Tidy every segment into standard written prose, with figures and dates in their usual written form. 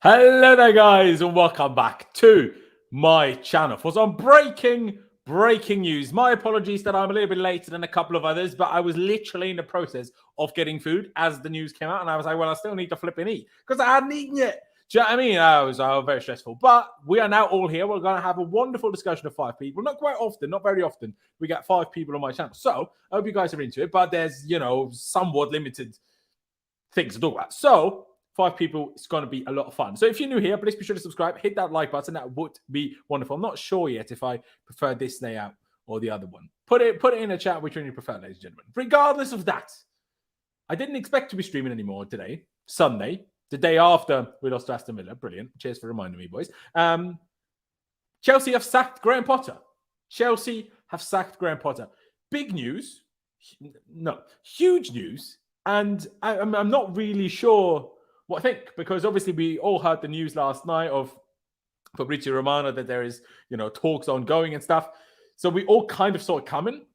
Hello there, guys, and welcome back to my channel for some breaking news. My apologies that I'm a little bit later than a couple of others, but I was literally in the process of getting food as the news came out, and I was like, well, I still need to flip and eat because I hadn't eaten yet. Do you know what I mean? I was very stressful, but we are now all here. We're going to have a wonderful discussion of 5 people. Not quite often, not very often. We got 5 people on my channel, so I hope you guys are into it, but there's, somewhat limited things to talk about. So 5 people, it's going to be a lot of fun. So if you're new here, please be sure to subscribe, hit that like button. That would be wonderful. I'm not sure yet if I prefer this layout or the other one. Put it in a chat which one you prefer, ladies and gentlemen. Regardless of that, I didn't expect to be streaming anymore today, Sunday, the day after we lost to Aston Villa. Brilliant. Cheers for reminding me, boys. Chelsea have sacked Graham Potter. Big news. No, huge news. And I'm not really sure what I think, because obviously we all heard the news last night of Fabrizio Romano that there is, talks ongoing and stuff. So we all kind of saw it coming,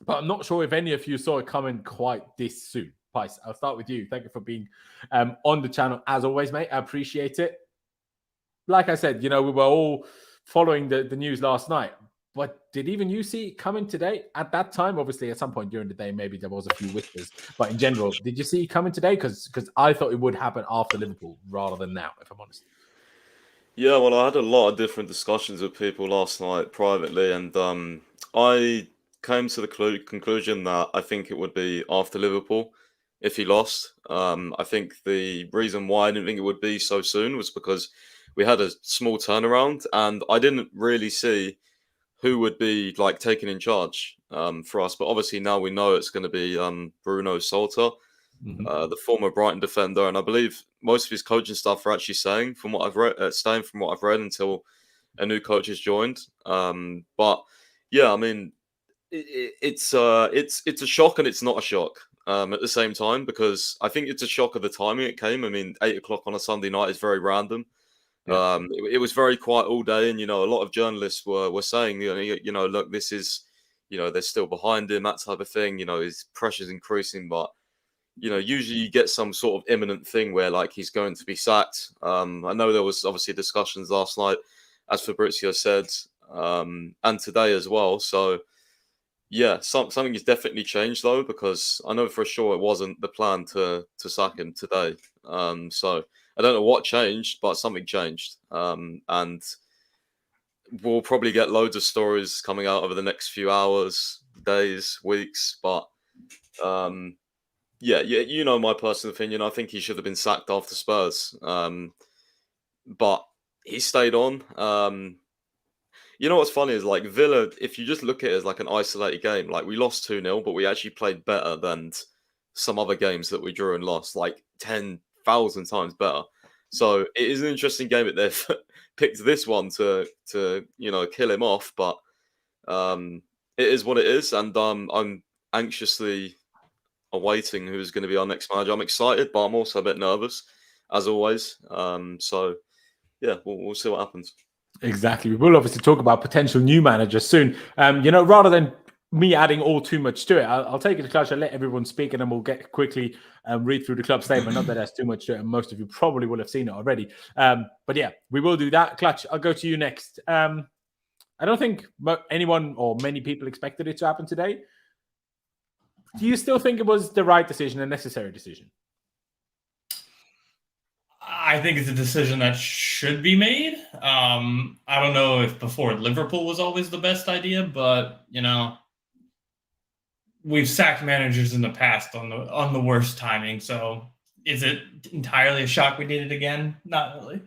but I'm not sure if any of you saw it coming quite this soon. Pice, I'll start with you. Thank you for being on the channel as always, mate. I appreciate it. Like I said, we were all following the news last night. But did even you see it coming today? At that time, obviously, at some point during the day, maybe there was a few whispers. But in general, did you see it coming today? Because I thought it would happen after Liverpool rather than now, if I'm honest. Yeah, well, I had a lot of different discussions with people last night privately, and I came to the conclusion that I think it would be after Liverpool if he lost. I think the reason why I didn't think it would be so soon was because we had a small turnaround, and I didn't really see who would be taking in charge for us. But obviously now we know it's going to be Bruno Saltor, the former Brighton defender, and I believe most of his coaching staff are actually staying from what I've read until a new coach has joined. But yeah, I mean, it's a shock and it's not a shock at the same time, because I think it's a shock of the timing it came. I mean, 8 o'clock on a Sunday night is very random. Yeah. It was very quiet all day, and a lot of journalists were saying, look, this is, they're still behind him, that type of thing. His pressure's increasing, but usually you get some sort of imminent thing where he's going to be sacked. I know there was obviously discussions last night, as Fabrizio said, and today as well. So yeah, something has definitely changed though, because I know for sure it wasn't the plan to sack him today. So I don't know what changed, but something changed. And we'll probably get loads of stories coming out over the next few hours, days, weeks. But yeah, my personal opinion. I think he should have been sacked after Spurs. But he stayed on. What's funny is Villa, if you just look at it as an isolated game, we lost 2-0, but we actually played better than some other games that we drew and lost, 10,000 times better. So it is an interesting game that they've picked this one to kill him off, but it is what it is, and I'm anxiously awaiting who's going to be our next manager. I'm excited, but I'm also a bit nervous, as always. So yeah, we'll see what happens. Exactly. We will obviously talk about potential new managers soon. Rather than me adding all too much to it, I'll take it to Clutch and let everyone speak, and then we'll get quickly read through the club statement. Not that there's too much to it, and most of you probably will have seen it already. But yeah, we will do that. Clutch, I'll go to you next. I don't think anyone or many people expected it to happen today. Do you still think it was the right decision, a necessary decision? I think it's a decision that should be made. I don't know if before Liverpool was always the best idea, but we've sacked managers in the past on the worst timing. So is it entirely a shock we did it again? Not really.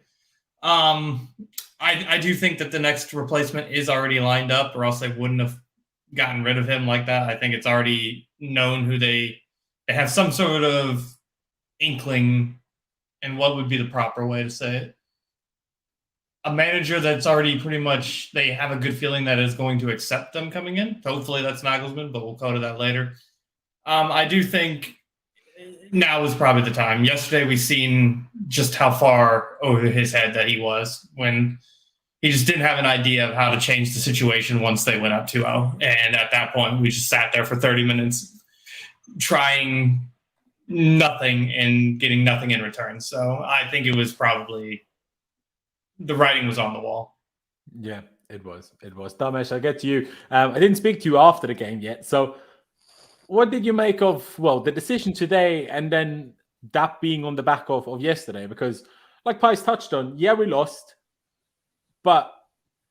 I do think that the next replacement is already lined up, or else they wouldn't have gotten rid of him like that. I think it's already known who they have some sort of inkling. And what would be the proper way to say it? A manager that's already pretty much, they have a good feeling that is going to accept them coming in. Hopefully that's Nagelsmann, but we'll go to that later. I do think now is probably the time. Yesterday we seen just how far over his head that he was when he just didn't have an idea of how to change the situation once they went up 2-0. And at that point, we just sat there for 30 minutes trying nothing and getting nothing in return. So I think it was probably the writing was on the wall. Yeah, it was. It was. Damesh, I'll get to you. I didn't speak to you after the game yet. So what did you make of, well, the decision today and then that being on the back of yesterday? Because like Pies touched on, yeah, we lost, but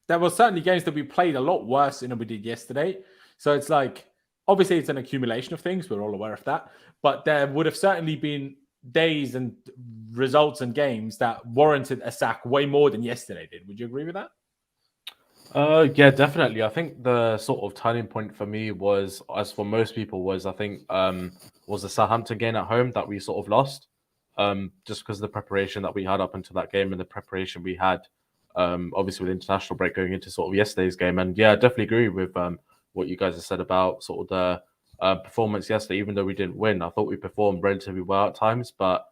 there were certainly games that we played a lot worse than we did yesterday. So it's like, obviously it's an accumulation of things. We're all aware of that. But there would have certainly been days and results and games that warranted a sack way more than yesterday did. Would you agree with that? Yeah, definitely. I think the sort of turning point for me was, as for most people, was was the Southampton game at home that we sort of lost. Just because of the preparation that we had up until that game and the preparation we had, obviously with the international break going into sort of yesterday's game. And yeah, I definitely agree with what you guys have said about sort of the performance yesterday. Even though we didn't win, I thought we performed relatively well at times. But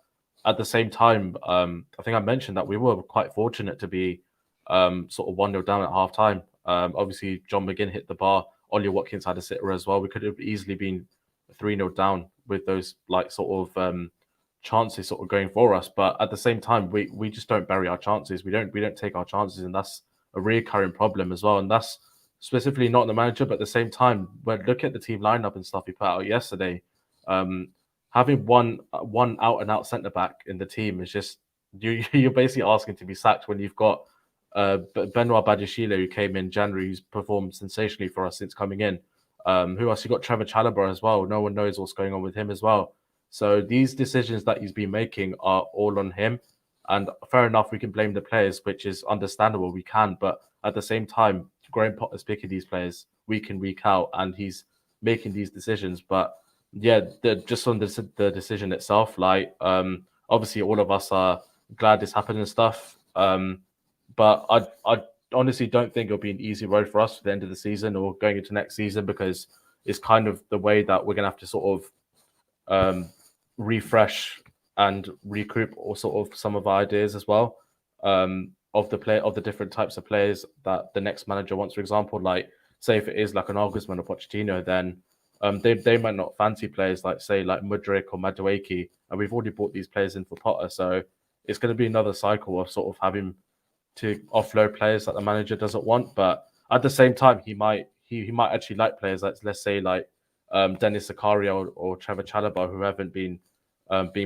at the same time, I think I mentioned that we were quite fortunate to be sort of 1-0 down at half time. Obviously, John McGinn hit the bar. Ollie Watkins had a sitter as well. We could have easily been 3-0 down with those like sort of chances sort of going for us. But at the same time, we just don't bury our chances. We don't take our chances, and that's a recurring problem as well. And that's specifically not the manager, but at the same time, when look at the team lineup and stuff he put out yesterday, having one out and out centre back in the team is just you're basically asking to be sacked when you've got Benoit Badiashile, who came in January, who's performed sensationally for us since coming in. Who else? You got Trevoh Chalobah as well. No one knows what's going on with him as well. So these decisions that he's been making are all on him. And fair enough, we can blame the players, which is understandable. We can, but at the same time, Graham Potter's picking these players week in, week out, and he's making these decisions. But yeah, just on the decision itself, like obviously all of us are glad this happened and stuff. But I honestly don't think it'll be an easy road for us for the end of the season or going into next season, because it's kind of the way that we're going to have to sort of refresh and recoup or sort of some of our ideas as well of the different types of players that the next manager wants. For example, like say if it is like an Nagelsmann or Pochettino, then they might not fancy players like say like Mudryk or Madueke, and we've already brought these players in for Potter, so it's going to be another cycle of sort of having to offload players that the manager doesn't want. But at the same time, he might actually like players like, let's say, like Denis Zakaria or Trevoh Chalobah, who haven't been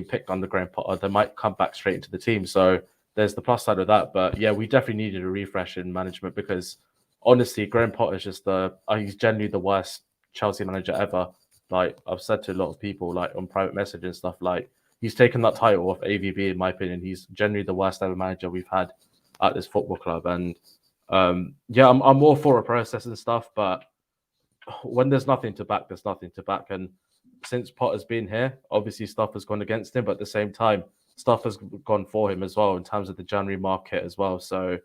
picked under Graham Potter. They might come back straight into the team. So there's the plus side of that. But yeah, we definitely needed a refresh in management, because honestly, Graham Potter is just he's generally the worst Chelsea manager ever. Like I've said to a lot of people, like on private message and stuff, like he's taken that title off AVB. In my opinion, he's generally the worst ever manager we've had at this football club. And yeah, I'm all for a process and stuff, but when there's nothing to back, there's nothing to back. And since Potter's been here, obviously stuff has gone against him, but at the same time, stuff has gone for him as well in terms of the January market as well. So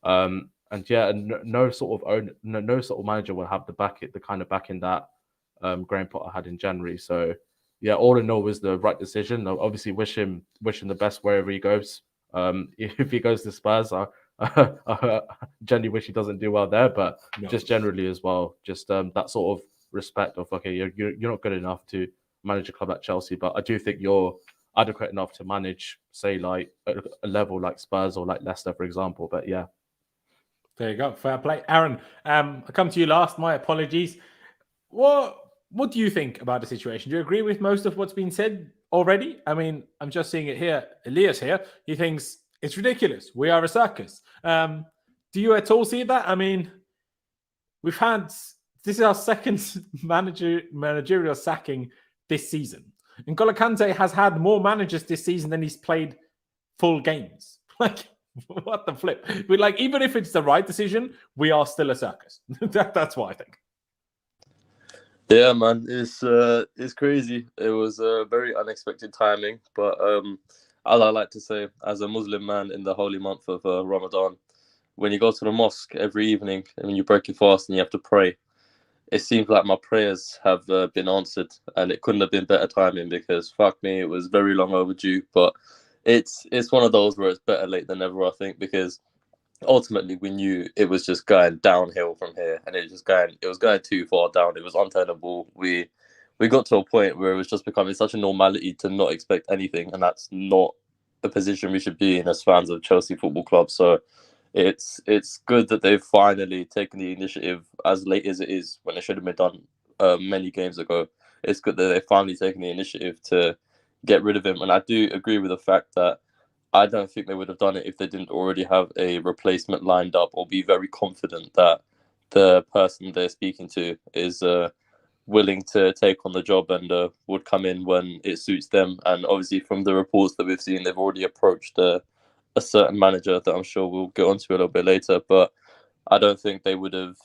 and yeah, no sort of manager will have the kind of backing that Graham Potter had in January. So yeah, all in all was the right decision. I obviously wish him the best wherever he goes. If he goes to Spurs, I generally wish he doesn't do well there, but just generally as well, just that sort of respect of, okay, you're not good enough to manage a club at Chelsea, but I do think you're adequate enough to manage, say, like a level like Spurs or like Leicester, for example. But yeah. There you go. Fair play. Aaron, I come to you last. My apologies. What do you think about the situation? Do you agree with most of what's been said already? I mean, I'm just seeing it here. Elias here, he thinks it's ridiculous. We are a circus. Do you at all see that? I mean, this is our second managerial sacking this season. And N'Golo Kante has had more managers this season than he's played full games. Like, what the flip? But like, even if it's the right decision, we are still a circus. That's what I think. Yeah, man, it's crazy. It was a very unexpected timing, but as I like to say, as a Muslim man in the holy month of Ramadan, when you go to the mosque every evening and when you break your fast and you have to pray, it seems like my prayers have been answered, and it couldn't have been better timing, because fuck me, it was very long overdue. But it's one of those where it's better late than never, I think, because ultimately we knew it was just going downhill from here, and it was going too far down. It was untenable. We got to a point where it was just becoming such a normality to not expect anything, and that's not a position we should be in as fans of Chelsea Football Club. So it's good that they've finally taken the initiative as late as it is, when it should have been done many games ago. It's good that they've finally taken the initiative to get rid of him. And I do agree with the fact that I don't think they would have done it if they didn't already have a replacement lined up, or be very confident that the person they're speaking to is willing to take on the job and would come in when it suits them. And obviously, from the reports that we've seen, they've already approached a certain manager that I'm sure we'll get onto a little bit later. But I don't think they would have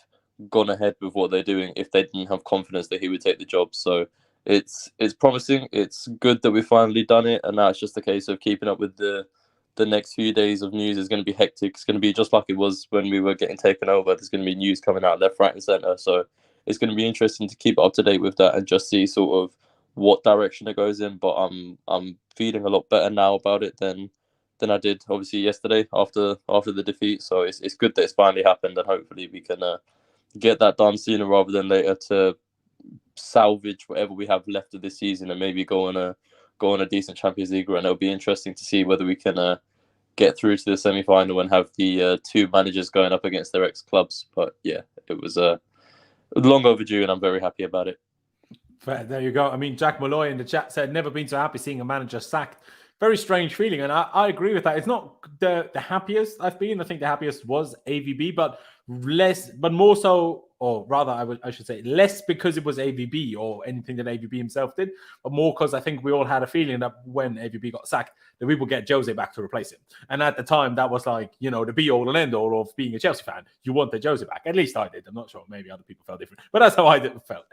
gone ahead with what they're doing if they didn't have confidence that he would take the job. So it's promising. It's good that we've finally done it, and now it's just a case of keeping up with the next few days of news. Is going to be hectic. It's going to be just like it was when we were getting taken over. There's going to be news coming out left, right, and centre. So it's going to be interesting to keep up to date with that and just see sort of what direction it goes in. But I'm feeling a lot better now about it than I did obviously yesterday after the defeat. So it's good that it's finally happened, and hopefully we can get that done sooner rather than later to salvage whatever we have left of this season and maybe go on a decent Champions League run. It'll be interesting to see whether we can get through to the semi-final and have the two managers going up against their ex-clubs. But yeah, it was long overdue, and I'm very happy about it. Fair, there you go. I mean, Jack Malloy in the chat said, never been so happy seeing a manager sacked. Very strange feeling, and I agree with that. It's not the happiest I've been. I think the happiest was AVB, but more so, or rather, I should say less because it was AVB or anything that AVB himself did, but more because I think we all had a feeling that when AVB got sacked, that we would get Jose back to replace him. And at the time, that was like, the be-all and end-all of being a Chelsea fan. You wanted Jose back. At least I did. I'm not sure. Maybe other people felt different, but that's how I felt.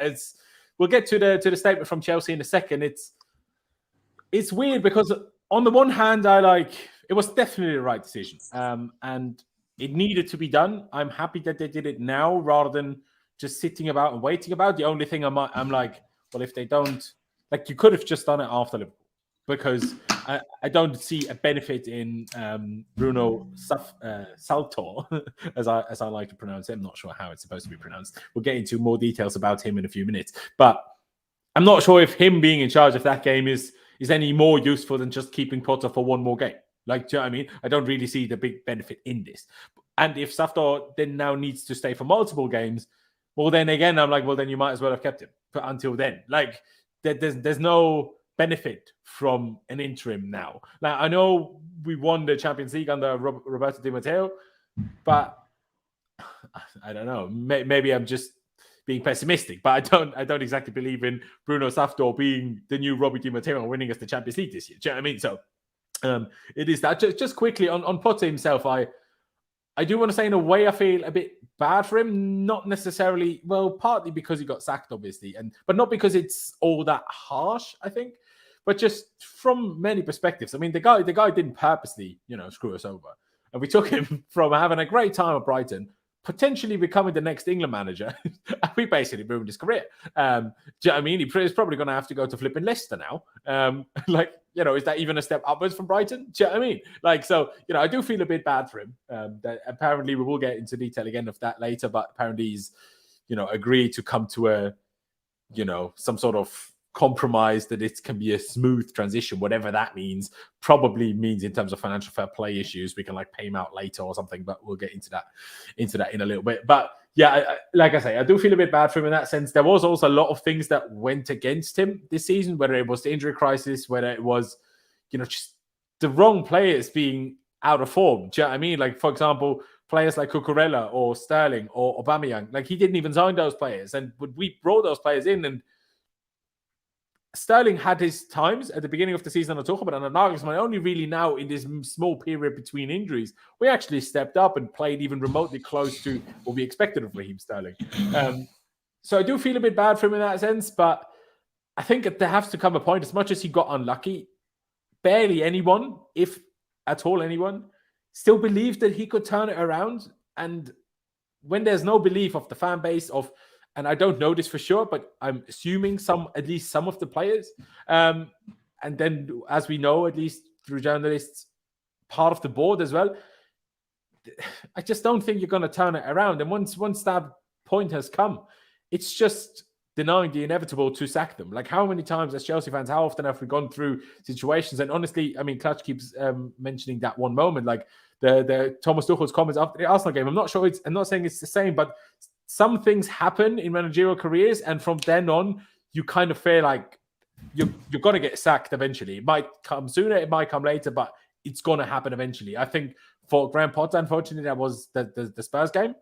We'll get to the statement from Chelsea in a second. It's weird because on the one hand, it was definitely the right decision. And it needed to be done. I'm happy that they did it now rather than just sitting about and waiting about. The only thing I'm like, well, if they don't, you could have just done it after Liverpool, because I don't see a benefit in Bruno Saltor, as I like to pronounce it. I'm not sure how it's supposed to be pronounced. We'll get into more details about him in a few minutes. But I'm not sure if him being in charge of that game is any more useful than just keeping Potter for one more game. Do you know what I mean? I don't really see the big benefit in this. And if Safdor then now needs to stay for multiple games, well, then again, I'm like, well, then you might as well have kept him until then. There's no benefit from an interim now. Now, I know we won the Champions League under Roberto Di Matteo, but I don't know. Maybe I'm just being pessimistic, but I don't exactly believe in Bruno Safdor being the new Robbie Di Matteo and winning us the Champions League this year. Do you know what I mean? So it is that. Just quickly on Potter himself, I do want to say in a way I feel a bit bad for him, not necessarily, well, partly because he got sacked, obviously, but not because it's all that harsh, I think, but just from many perspectives. I mean, the guy didn't purposely, screw us over, and we took him from having a great time at Brighton, potentially becoming the next England manager. We basically ruined his career. Do you know what I mean? He's probably going to have to go to flipping Leicester now. Is that even a step upwards from Brighton? Do you know what I mean? So, I do feel a bit bad for him. That apparently we will get into detail again of that later, but apparently he's, agreed to come to a, some sort of compromise that it can be a smooth transition, whatever that means. Probably means in terms of financial fair play issues, we can pay him out later or something, but we'll get into that in a little bit. But yeah, like I say, I do feel a bit bad for him in that sense. There was also a lot of things that went against him this season, whether it was the injury crisis, whether it was, just the wrong players being out of form. Do you know what I mean? For example, players like Cucurella or Sterling or Aubameyang, he didn't even sign those players. And we brought those players in, and Sterling had his times at the beginning of the season I'm talking about, and Nagelsmann only really now in this small period between injuries, we actually stepped up and played even remotely close to what we expected of Raheem Sterling. So I do feel a bit bad for him in that sense, but I think there has to come a point, as much as he got unlucky, barely anyone, if at all anyone, still believed that he could turn it around. And when there's no belief of the fan base, and I don't know this for sure, but I'm assuming at least some of the players. And then, as we know, at least through journalists, part of the board as well. I just don't think you're going to turn it around. And once that point has come, it's just denying the inevitable to sack them. Like, how many times as Chelsea fans, how often have we gone through situations? And honestly, I mean, Clutch keeps mentioning that one moment, like the Thomas Tuchel's comments after the Arsenal game. I'm not saying it's the same, but some things happen in managerial careers, and from then on, you kind of feel like you're going to get sacked eventually. It might come sooner, it might come later, but it's going to happen eventually. I think for Graham Potter, unfortunately, that was the Spurs game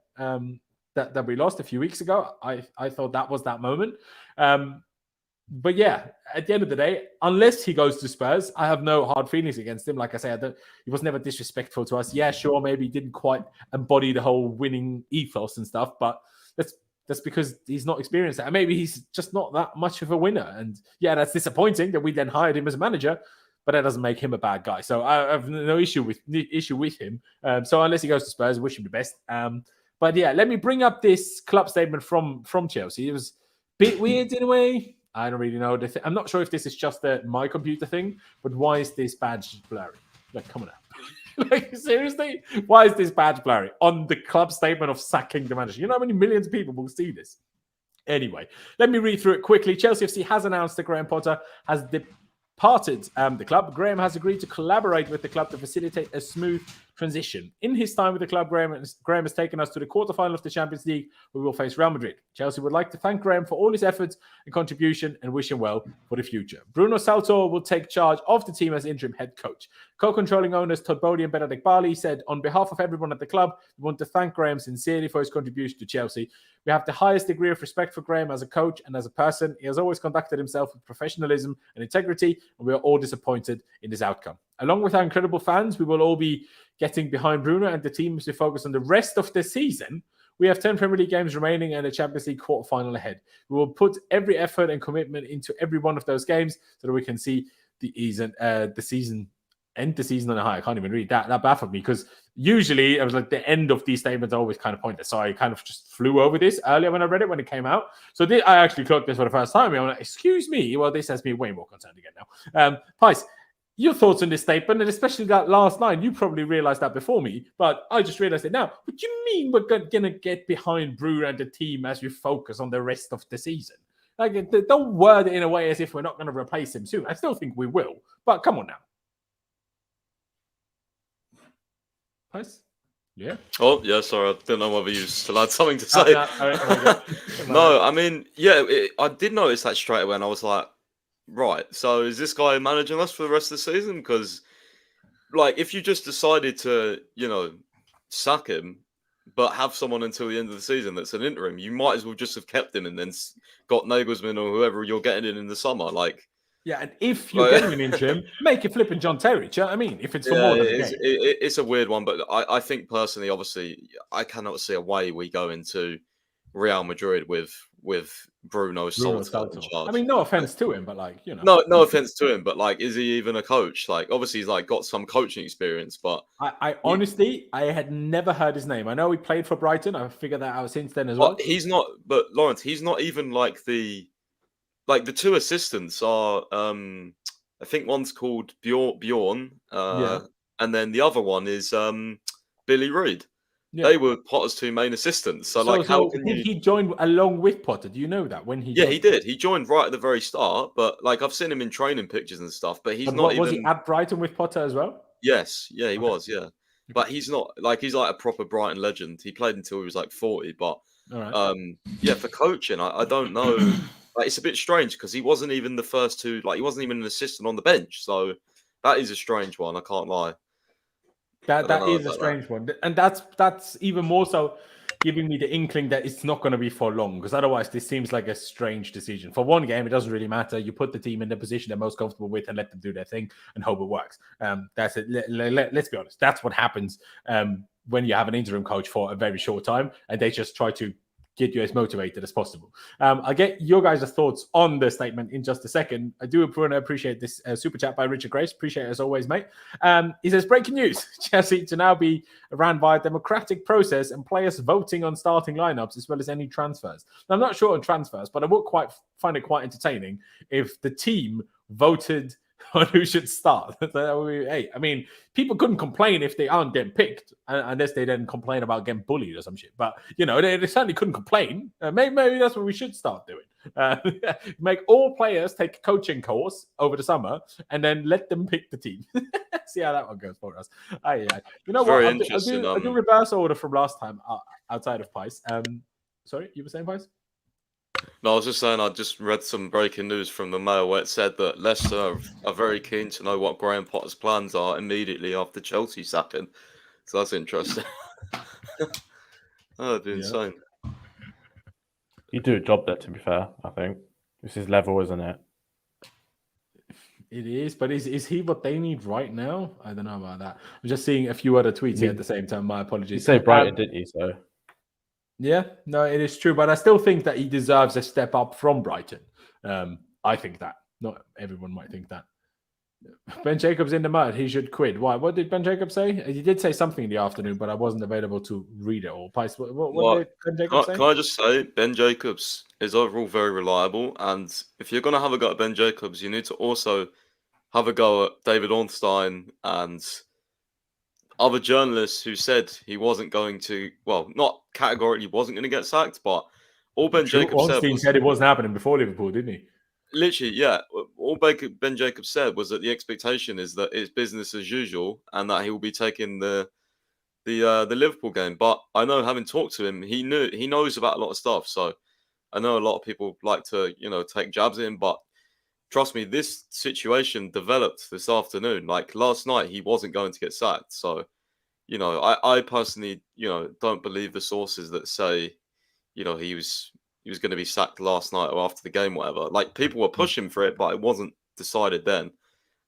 that we lost a few weeks ago. I thought that was that moment. But yeah, at the end of the day, unless he goes to Spurs, I have no hard feelings against him. Like I say, he was never disrespectful to us. Yeah, sure, maybe he didn't quite embody the whole winning ethos and stuff, but that's because he's not experienced that. And maybe he's just not that much of a winner. And yeah, that's disappointing that we then hired him as a manager, but that doesn't make him a bad guy. So I have no issue with him. So unless he goes to Spurs, I wish him the best. But yeah, let me bring up this club statement from Chelsea. It was a bit weird in a way. I don't really know. I'm not sure if this is just my computer thing, but why is this badge blurry? Like, come on now. Like, seriously? Why is this badge blurry on the club statement of sacking the manager? You know how many millions of people will see this? Anyway, let me read through it quickly. Chelsea FC has announced that Graham Potter has departed the club. Graham has agreed to collaborate with the club to facilitate a smooth transition. In his time with the club, Graham has taken us to the quarterfinal of the Champions League, where we will face Real Madrid. Chelsea would like to thank Graham for all his efforts and contribution and wish him well for the future. Bruno Saltor will take charge of the team as interim head coach. Co-controlling owners Todd Boehly and Benoit Badiashile said, on behalf of everyone at the club, we want to thank Graham sincerely for his contribution to Chelsea. We have the highest degree of respect for Graham as a coach and as a person. He has always conducted himself with professionalism and integrity, and we are all disappointed in this outcome. Along with our incredible fans, we will all be getting behind Bruno and the team as we focus on the rest of the season. We have 10 Premier League games remaining and a Champions League quarterfinal ahead. We will put every effort and commitment into every one of those games so that we can see the season end the season on a high. I can't even read that. That baffled me because usually it was like the end of these statements are always kind of pointless. So I kind of just flew over this earlier when I read it, when it came out. So I actually clocked this for the first time. I'm like, excuse me. Well, this has me way more concerned again now. Pice, your thoughts on this statement, and especially that last line, you probably realized that before me, but I just realized it now. What do you mean we're going to get behind Bruno and the team as we focus on the rest of the season? Like, don't word it in a way as if we're not going to replace him soon. I still think we will, but come on now. Nice. Yeah. Oh, yeah, sorry. I didn't know whether you still had something to say. No, I mean, yeah, I did notice that straight away, and I was like, right, so is this guy managing us for the rest of the season? Because, like, if you just decided to, sack him, but have someone until the end of the season that's an interim, you might as well just have kept him and then got Nagelsmann or whoever you're getting in the summer. Like, yeah, and if you're getting an interim, make it flipping John Terry. Do you know what I mean? If it's for more than a game. It's a weird one, but I think personally, obviously, I cannot see a way we go into Real Madrid with Bruno Saltor in charge. I mean, no offense to him, but no offense to him, but like, is he even a coach? Like, obviously, he's like got some coaching experience, but I honestly, I had never heard his name. I know he played for Brighton. I figured that out since then as well. He's not, but Laurenz, he's not even like the two assistants are. I think one's called Bjorn, and then the other one is Billy Reid. Yeah. They were Potter's two main assistants. So how can he joined along with Potter? Do you know that when he? Yeah, he did. He joined right at the very start, but like I've seen him in training pictures and stuff. But he's not even. Was he at Brighton with Potter as well? Yes, yeah, he was. Yeah, but he's not he's like a proper Brighton legend. He played until he was like 40. But for coaching, I don't know. Like, it's a bit strange because he wasn't even the first two. Like, he wasn't even an assistant on the bench. So that is a strange one. I can't lie. That is a strange one, and that's even more so giving me the inkling that it's not going to be for long, because otherwise this seems like a strange decision. For one game, it doesn't really matter. You put the team in the position they're most comfortable with and let them do their thing and hope it works. That's it. Let's be honest. That's what happens when you have an interim coach for a very short time and they just try to get you as motivated as possible. I'll get your guys' thoughts on the statement in just a second. I do appreciate this super chat by Richard Grace. Appreciate it as always, mate. He says, breaking news. Chelsea to now be ran by a democratic process and players voting on starting lineups as well as any transfers. Now, I'm not sure on transfers, but I would find it quite entertaining if the team voted on who should start. Hey, I mean, people couldn't complain if they aren't getting picked, unless they then complain about getting bullied or some shit. But you know, they certainly couldn't complain. Maybe that's what we should start doing. Make all players take a coaching course over the summer, and then let them pick the team. See how that one goes for us. You know what? I'll do reverse order from last time outside of Pice. Sorry, you were saying Pice? No, I was just saying I just read some breaking news from the Mail where it said that Leicester are very keen to know what Graham Potter's plans are immediately after Chelsea sacking. So that's interesting. That'd be insane. You do a job there, to be fair, I think. This is level, isn't it? It is, but is he what they need right now? I don't know about that. I'm just seeing a few other tweets here at the same time. My apologies. You say Brighton, didn't you? So. Yeah, no, it is true, but I still think that he deserves a step up from Brighton. I think that. Not everyone might think that. Ben Jacobs in the mud. He should quit. Why? What did Ben Jacobs say? He did say something in the afternoon, but I wasn't available to read it all. Pice, what did Ben Jacobs say? Can I just say, Ben Jacobs is overall very reliable, and if you're going to have a go at Ben Jacobs, you need to also have a go at David Ornstein and other journalists who said he wasn't going to, well, not categorically wasn't going to get sacked, but all Ben Jacobs said it wasn't happening before Liverpool, didn't he? Literally, yeah. All Ben Jacobs said was that the expectation is that it's business as usual and that he will be taking the Liverpool game. But I know, having talked to him, he knows about a lot of stuff. So I know a lot of people like to, take jabs at him, but trust me, this situation developed this afternoon. Like last night, he wasn't going to get sacked. So, I personally, don't believe the sources that say, he was going to be sacked last night or after the game, whatever. Like people were pushing for it, but it wasn't decided then.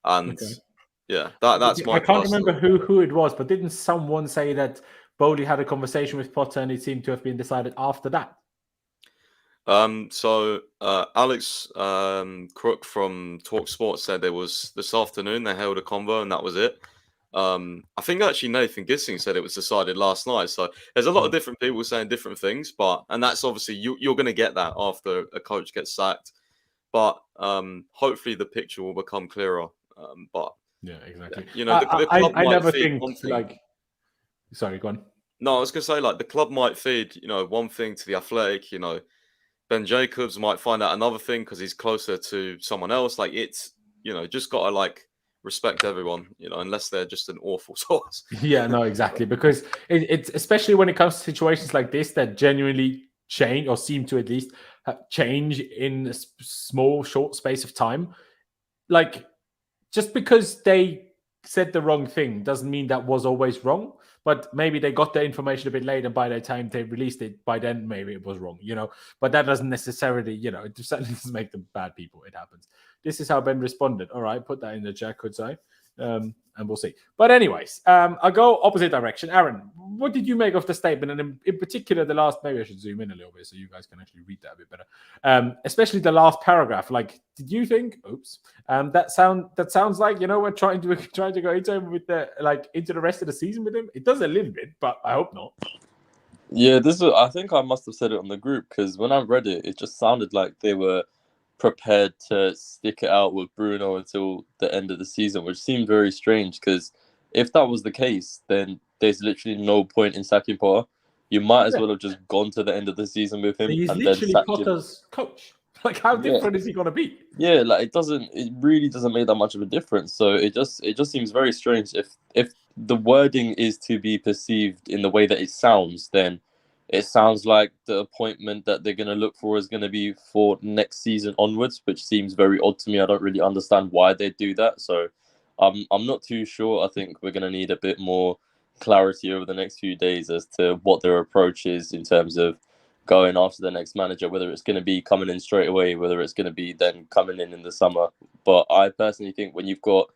And that's my. I can't remember who it was, but didn't someone say that Boehly had a conversation with Potter and it seemed to have been decided after that? So Alex Crook from Talk Sports said it was this afternoon. They held a convo and that was it. I think actually Nathan Gissing said it was decided last night. So there's a lot of different people saying different things, and that's obviously you're going to get that after a coach gets sacked. But hopefully the picture will become clearer. But yeah, exactly. The club I might never feed think one thing. like. Sorry, go on. No, I was going to say the club might feed one thing to the Athletic. Ben Jacobs might find out another thing because he's closer to someone else. Like it's just got to respect everyone, unless they're just an awful source. Yeah, no, exactly. Because it's especially when it comes to situations like this that genuinely change or seem to at least change in a small, short space of time. Like, just because they said the wrong thing doesn't mean that was always wrong. But maybe they got the information a bit late, and by the time they released it, by then maybe it was wrong, But that doesn't necessarily, it certainly doesn't make them bad people. It happens. This is how Ben responded. All right, put that in the chat, could say, and we'll see. But anyways, I'll go opposite direction. Aaron, what did you make of the statement, and in particular the last? Maybe I should zoom in a little bit so you guys can actually read that a bit better. Especially the last paragraph. Like, did you think? Oops. That sounds like we're trying to go into him with into the rest of the season with him. It does a little bit, but I hope not. Yeah, I think I must have said it on the group because when I read it, it just sounded like they were prepared to stick it out with Bruno until the end of the season, which seemed very strange because if that was the case, then there's literally no point in sacking Potter. You might as well have just gone to the end of the season with him. He's and literally then Potter's coach. Like, how different is he going to be? Yeah, it really doesn't make that much of a difference. So it just seems very strange. If the wording is to be perceived in the way that it sounds, then it sounds like the appointment that they're going to look for is going to be for next season onwards, which seems very odd to me. I don't really understand why they do that. So I'm not too sure. I think we're going to need a bit more clarity over the next few days as to what their approach is in terms of going after the next manager, whether it's going to be coming in straight away, whether it's going to be then coming in the summer. But I personally think when you've got,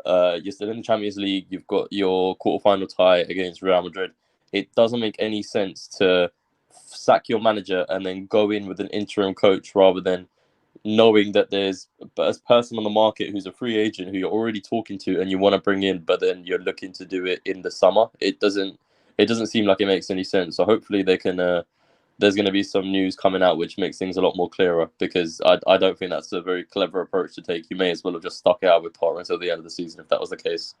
you're still in the Champions League, you've got your quarterfinal tie against Real Madrid, it doesn't make any sense to sack your manager and then go in with an interim coach rather than knowing that there's a person on the market who's a free agent who you're already talking to and you want to bring in, but then you're looking to do it in the summer. It doesn't seem like it makes any sense. So hopefully they can there's going to be some news coming out which makes things a lot more clearer, because I don't think that's a very clever approach to take. You may as well have just stuck it out with Potter until the end of the season if that was the case.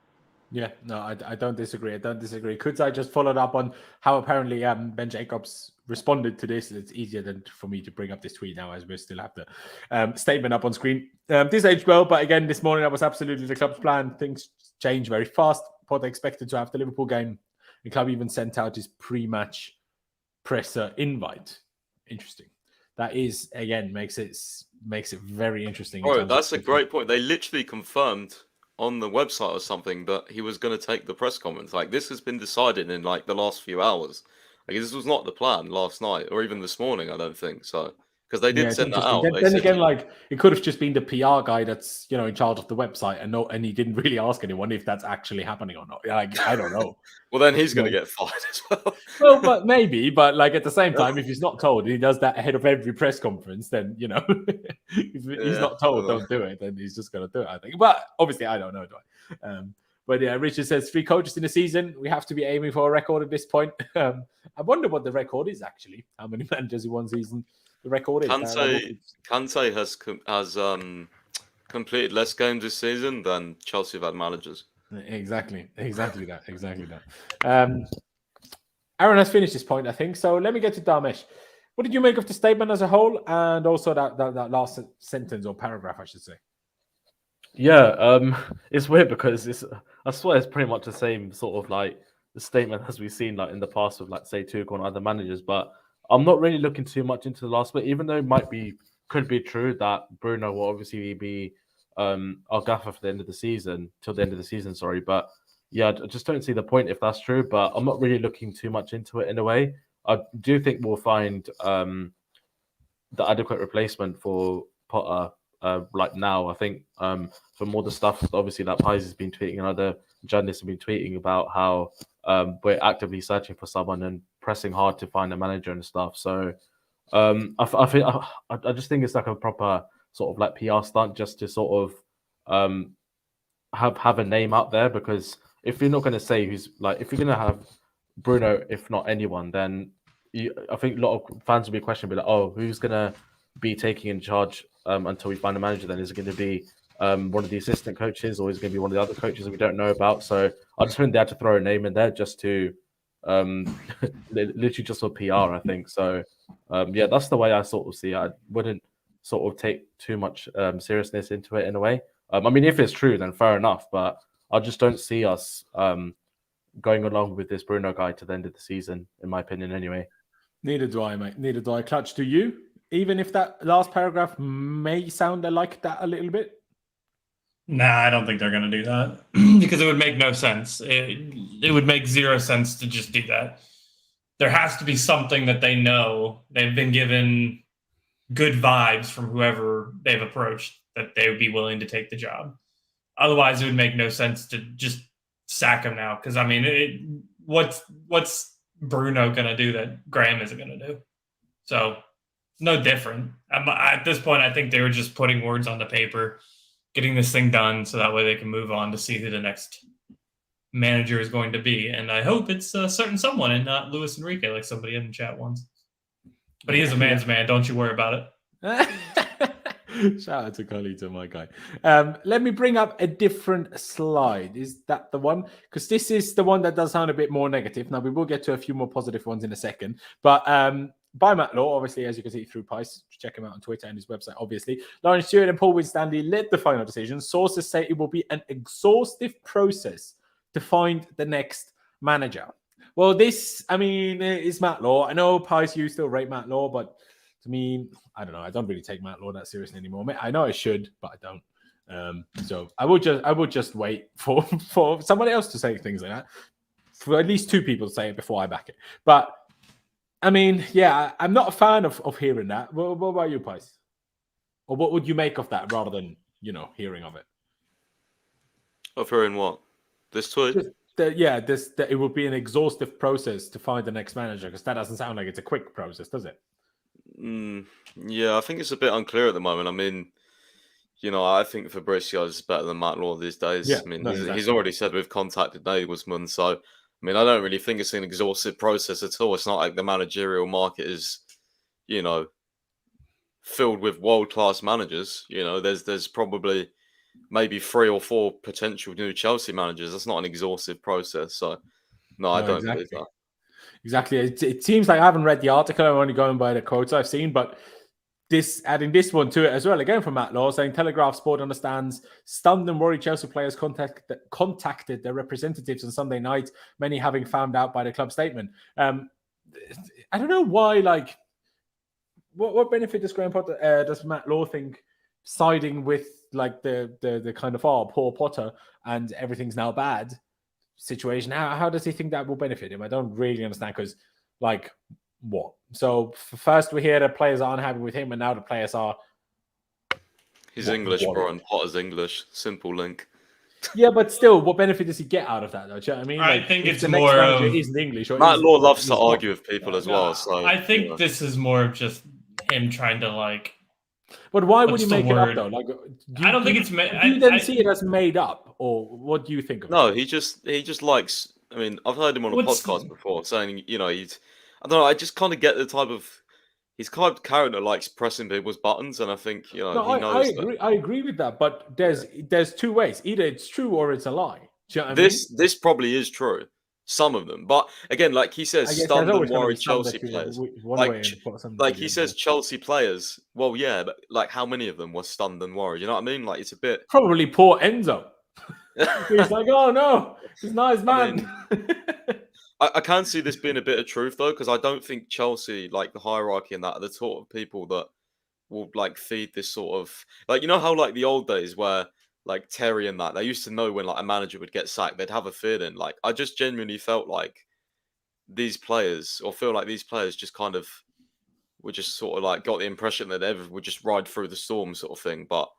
Yeah, no, I don't disagree. I don't disagree. I just followed up on how apparently Ben Jacobs responded to this. It's easier than for me to bring up this tweet now, as we still have the statement up on screen. This aged well, but again, this morning that was absolutely the club's plan. Things change very fast. Potter expected to have the Liverpool game. The club even sent out his pre-match presser invite. Interesting. That is, again, makes it very interesting. Oh, that's a great point. They literally confirmed on the website or something that he was going to take the press conference. Like, this has been decided in like the last few hours. Like, this was not the plan last night or even this morning, I don't think so. Because they did send that out. Then again, like, it could have just been the PR guy that's, you know, in charge of the website, and he didn't really ask anyone if that's actually happening or not. Like, I don't know. Well, then he's going to get fired as well. Well, but maybe. But like at the same time, if he's not told, he does that ahead of every press conference. Then, you know, if he's not told, don't do it. Then he's just going to do it, I think. But obviously, I don't know. But yeah, Richard says 3 coaches in a season. We have to be aiming for a record at this point. I wonder what the record is actually. How many managers in one season? The record is. Kante has completed less games this season than Chelsea have had managers. Exactly that. Aaron has finished this point, I think. So let me get to Damesh. What did you make of the statement as a whole, and also that last sentence or paragraph, I should say? Yeah, it's weird because I swear it's pretty much the same sort of like the statement as we've seen like in the past with like say Tuchel and other managers, but I'm not really looking too much into the last bit, even though it could be true that Bruno will obviously be our gaffer for the end of the season, till the end of the season, sorry. But yeah, I just don't see the point if that's true, but I'm not really looking too much into it in a way. I do think we'll find the adequate replacement for Potter right now. I think from all the stuff, obviously, that Pies has been tweeting and other journalists have been tweeting about how we're actively searching for someone and pressing hard to find a manager and stuff. So I just think it's like a proper sort of like PR stunt just to sort of have a name out there, because if you're not going to say who's like, if you're going to have Bruno, if not anyone, then I think a lot of fans will be questioning, like, oh, who's going to be taking in charge until we find a manager? Then is it going to be one of the assistant coaches, or is it going to be one of the other coaches that we don't know about? So I just think they had to throw a name in there just to literally just for PR, I think. So yeah, that's the way I sort of see it. I wouldn't sort of take too much seriousness into it in a way. I mean, if it's true, then fair enough, but I just don't see us going along with this Bruno guy to the end of the season, in my opinion, anyway. Neither do I, mate. Neither do I. Clutch, to you? Even if that last paragraph may sound like that a little bit? Nah, I don't think they're going to do that because it would make no sense. It would make zero sense to just do that. There has to be something that they know. They've been given good vibes from whoever they've approached that they would be willing to take the job. Otherwise, it would make no sense to just sack him now. Because, I mean, what's Bruno going to do that Graham isn't going to do? So, no different. At this point, I think they were just putting words on the paper, getting this thing done so that way they can move on to see who the next manager is going to be. And I hope it's a certain someone and not Luis Enrique, like somebody in the chat once. But he is a man's man. Don't you worry about it. Shout out to Carlito, my guy. Let me bring up a different slide. Is that the one? Because this is the one that does sound a bit more negative. Now, we will get to a few more positive ones in a second. But by Matt Law, obviously, as you can see through Pice, check him out on Twitter and his website, obviously. Lauren Stewart and Paul Winstanley led the final decision. Sources say it will be an exhaustive process to find the next manager. Well, this, I mean, is Matt Law. I know, Pice, you still rate Matt Law, but to me, I don't know. I don't really take Matt Law that seriously anymore. I know I should, but I don't. So I would just wait for somebody else to say things like that. For at least 2 people to say it before I back it. But I mean, yeah, I'm not a fan of hearing that. What about you, Pice? Or what would you make of that rather than, hearing of it? Of hearing what? This tweet? That it would be an exhaustive process to find the next manager, because that doesn't sound like it's a quick process, does it? Yeah, I think it's a bit unclear at the moment. I mean, I think Fabrizio is better than Matt Law these days. Yeah, I mean, exactly. He's already said we've contacted Nagelsmann, so I mean, I don't really think it's an exhaustive process at all. It's not like the managerial market is you know, filled with world-class managers. You know, there's probably maybe 3 or 4 potential new Chelsea managers. That's not an exhaustive process. So, no, I don't believe that. Exactly. It seems like I haven't read the article. I'm only going by the quotes I've seen, but adding this one to it as well, again from Matt Law, saying Telegraph Sport understands stunned and worried Chelsea players contacted their representatives on Sunday night, many having found out by the club statement. I don't know why, like, what benefit does Graham Potter, does Matt Law think siding with like the kind of poor Potter and everything's now bad situation? How does he think that will benefit him? I don't really understand, because like what? So first we hear the players are unhappy with him, and now the players are. He's English, bro, and Potter's English. Simple link. Yeah, but still, what benefit does he get out of that, though? Do you know what I mean? I like, think it's the more next of isn't English. Or Matt Law loves to argue with people as well. No, So I think this is more of just him trying to like. But why would What's he the make it up word? though? Like, I don't think it's. Do you then see it as made up, or what do you think of it? No, he just likes. I mean, I've heard him on a podcast before saying, you know, I don't know. I just kind of get the type of. He's kind of character likes pressing people's buttons, and I think, you know, he knows that. I agree with that, but there's two ways. Either it's true or it's a lie. Do you know what I mean? This probably is true. Some of them, but again, like he says, stunned and worried Chelsea players. Like he says, Chelsea players. Well, yeah, but like how many of them were stunned and worried? You know what I mean? Like it's a bit. Probably poor Enzo. He's like, oh no, he's a nice man. I can see this being a bit of truth though, because I don't think Chelsea, like the hierarchy and that, are the sort of people that will like feed this sort of like, you know how like the old days where like Terry and that, they used to know when like a manager would get sacked, they'd have a feeling. Like I just genuinely felt like these players, or feel like these players just kind of were just sort of like got the impression that they would just ride through the storm sort of thing. But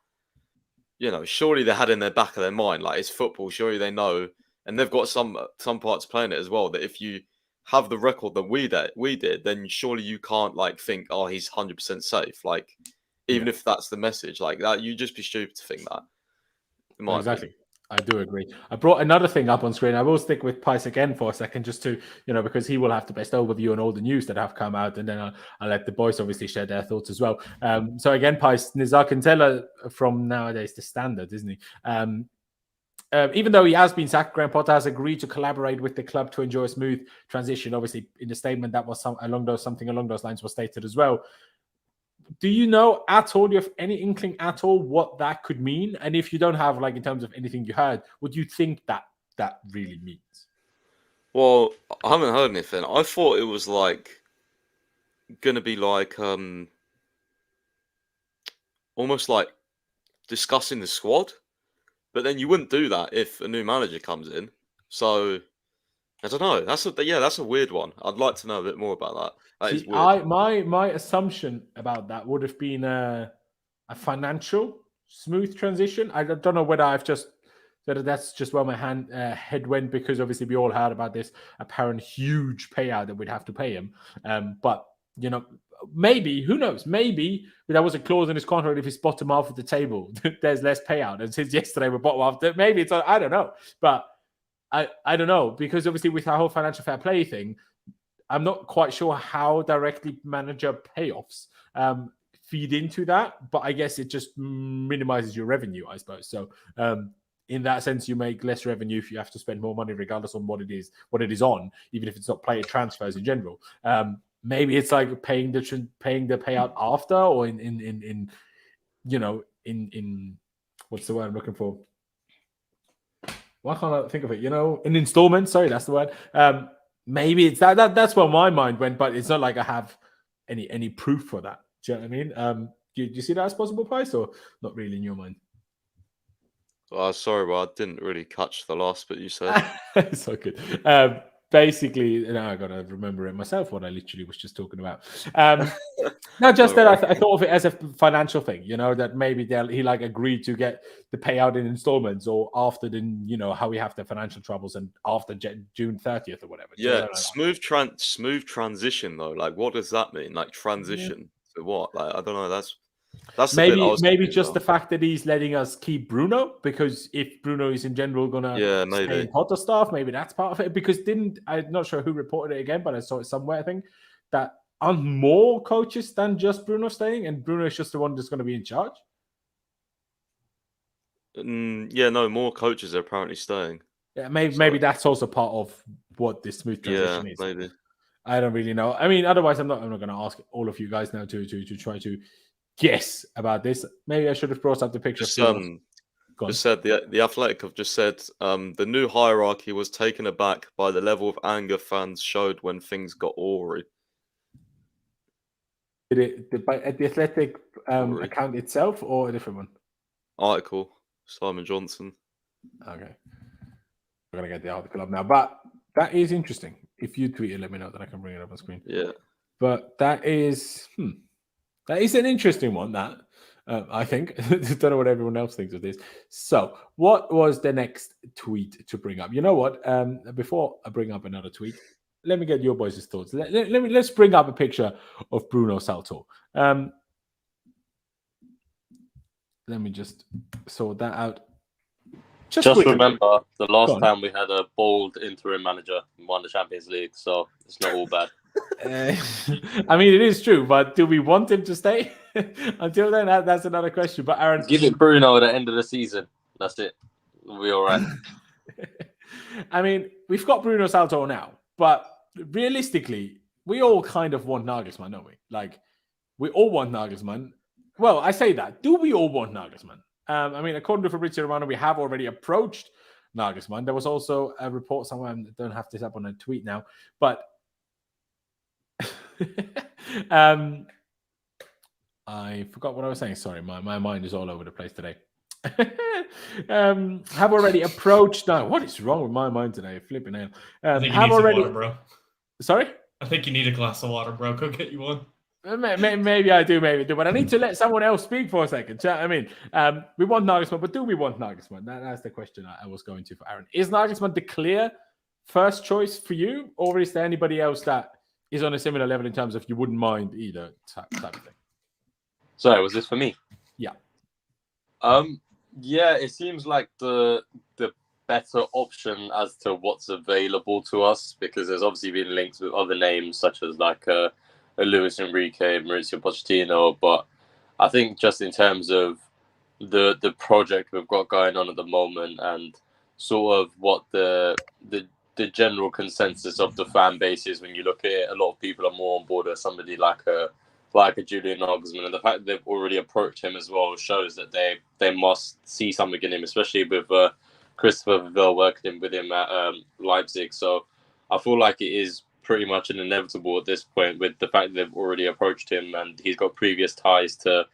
you know, surely they had in their back of their mind, like it's football, surely they know. And they've got some parts playing it as well, that if you have the record that we did, then surely you can't like think, oh, he's 100% safe. Like, even if that's the message, like that, you'd just be stupid to think that. Exactly. I do agree. I brought another thing up on screen. I will stick with Pice again for a second, just to, you know, because he will have the best overview on all the news that have come out, and then I'll let the boys obviously share their thoughts as well. So again, Pice, Nizar Kintella from nowadays the Standard, isn't he? Even though he has been sacked, Graham Potter has agreed to collaborate with the club to ensure a smooth transition. Obviously, in the statement that was something along those lines was stated as well. Do you know at all? Do you have any inkling at all what that could mean? And if you don't have, like, in terms of anything you heard, what do you think that really means? Well, I haven't heard anything. I thought it was like going to be like almost like discussing the squad. But then you wouldn't do that if a new manager comes in. So I don't know. That's a weird one. I'd like to know a bit more about that. That is weird. My assumption about that would have been a financial smooth transition. I don't know whether that's just where my head went, because obviously we all heard about this apparent huge payout that we'd have to pay him. But you know, maybe, who knows? Maybe there was a clause in his contract, if he's bottom half of the table, there's less payout. And since yesterday we're bottom half, maybe it's, I don't know. But I don't know, because obviously with our whole financial fair play thing, I'm not quite sure how directly manager payoffs feed into that. But I guess it just minimizes your revenue, I suppose. So in that sense, you make less revenue if you have to spend more money, regardless on what it is on, even if it's not player transfers in general. Maybe it's like paying the payout after, or in what's the word I'm looking for? Why can't I think of it? You know, in installments. Sorry, that's the word. Maybe it's that. That's where my mind went, but it's not like I have any proof for that. Do you know what I mean? Do you see that as possible, Price, or not really in your mind? Sorry, but I didn't really catch the last bit you said. It's so good. Basically, now I got to remember it myself, what I literally was just talking about. Not just that I thought of it as a financial thing, you know, that maybe he like agreed to get the payout in installments, or after how we have the financial troubles, and after June 30th or whatever. Yeah, smooth transition though. Like, what does that mean? Like, transition to what? Like, I don't know. That's maybe just the fact that he's letting us keep Bruno, because if Bruno is in general gonna stay in Potter staff, maybe that's part of it. Because I'm not sure who reported it again, but I saw it somewhere. I think that aren't more coaches than just Bruno staying, and Bruno is just the one that's going to be in charge? Yeah, no, more coaches are apparently staying. Yeah, maybe that's also part of what this smooth transition is. Maybe. I don't really know. I mean, otherwise, I'm not going to ask all of you guys now to try to guess about this. Maybe I should have brought up the picture. Just said the Athletic have just said the new hierarchy was taken aback by the level of anger fans showed when things got awry. At the Athletic account itself or a different one? Article, Simon Johnson. Okay. We're going to get the article up now. But that is interesting. If you tweet it, let me know, then I can bring it up on screen. Yeah. But that is an interesting one, that. I think. I don't know what everyone else thinks of this. So, what was the next tweet to bring up? You know what? Before I bring up another tweet, let me get your boys' thoughts. Let's bring up a picture of Bruno Saltor. Let me just sort that out. Just remember, the last time we had a bold interim manager and won the Champions League, so it's not all bad. I mean, it is true, but do we want him to stay? Until then, that's another question. But Aaron, give it Bruno at the end of the season. That's it. We'll be all right. I mean, we've got Bruno Saltor now, but realistically, we all kind of want Nagelsmann, don't we? Like, we all want Nagelsmann. Well, I say that. Do we all want Nagelsmann? I mean, according to Fabrizio Romano, we have already approached Nagelsmann. There was also a report somewhere. I don't have this up on a tweet now, but I forgot what I was saying. Sorry, my mind is all over the place today. Have already approached. No, what is wrong with my mind today? Flipping out. I think you need some water, bro. Sorry? I think you need a glass of water, bro. Go get you one. Maybe I do, but I need to let someone else speak for a second. I mean, we want Nagelsmann, but do we want Nagelsmann? That's the question I was going to for Aaron. Is Nagelsmann the clear first choice for you, or is there anybody else that is on a similar level in terms of you wouldn't mind either type of thing? Sorry, was this for me? Yeah. Yeah, it seems like the better option as to what's available to us, because there's obviously been links with other names such as like a Luis Enrique, Mauricio Pochettino, but I think just in terms of the project we've got going on at the moment and sort of what the general consensus of the fan base is, when you look at it, a lot of people are more on board with somebody like a Julian Nagelsmann, and the fact that they've already approached him as well shows that they must see something in him, especially with Christopher Vivell working with him at Leipzig. So I feel like it is pretty much an inevitable at this point, with the fact that they've already approached him and he's got previous ties to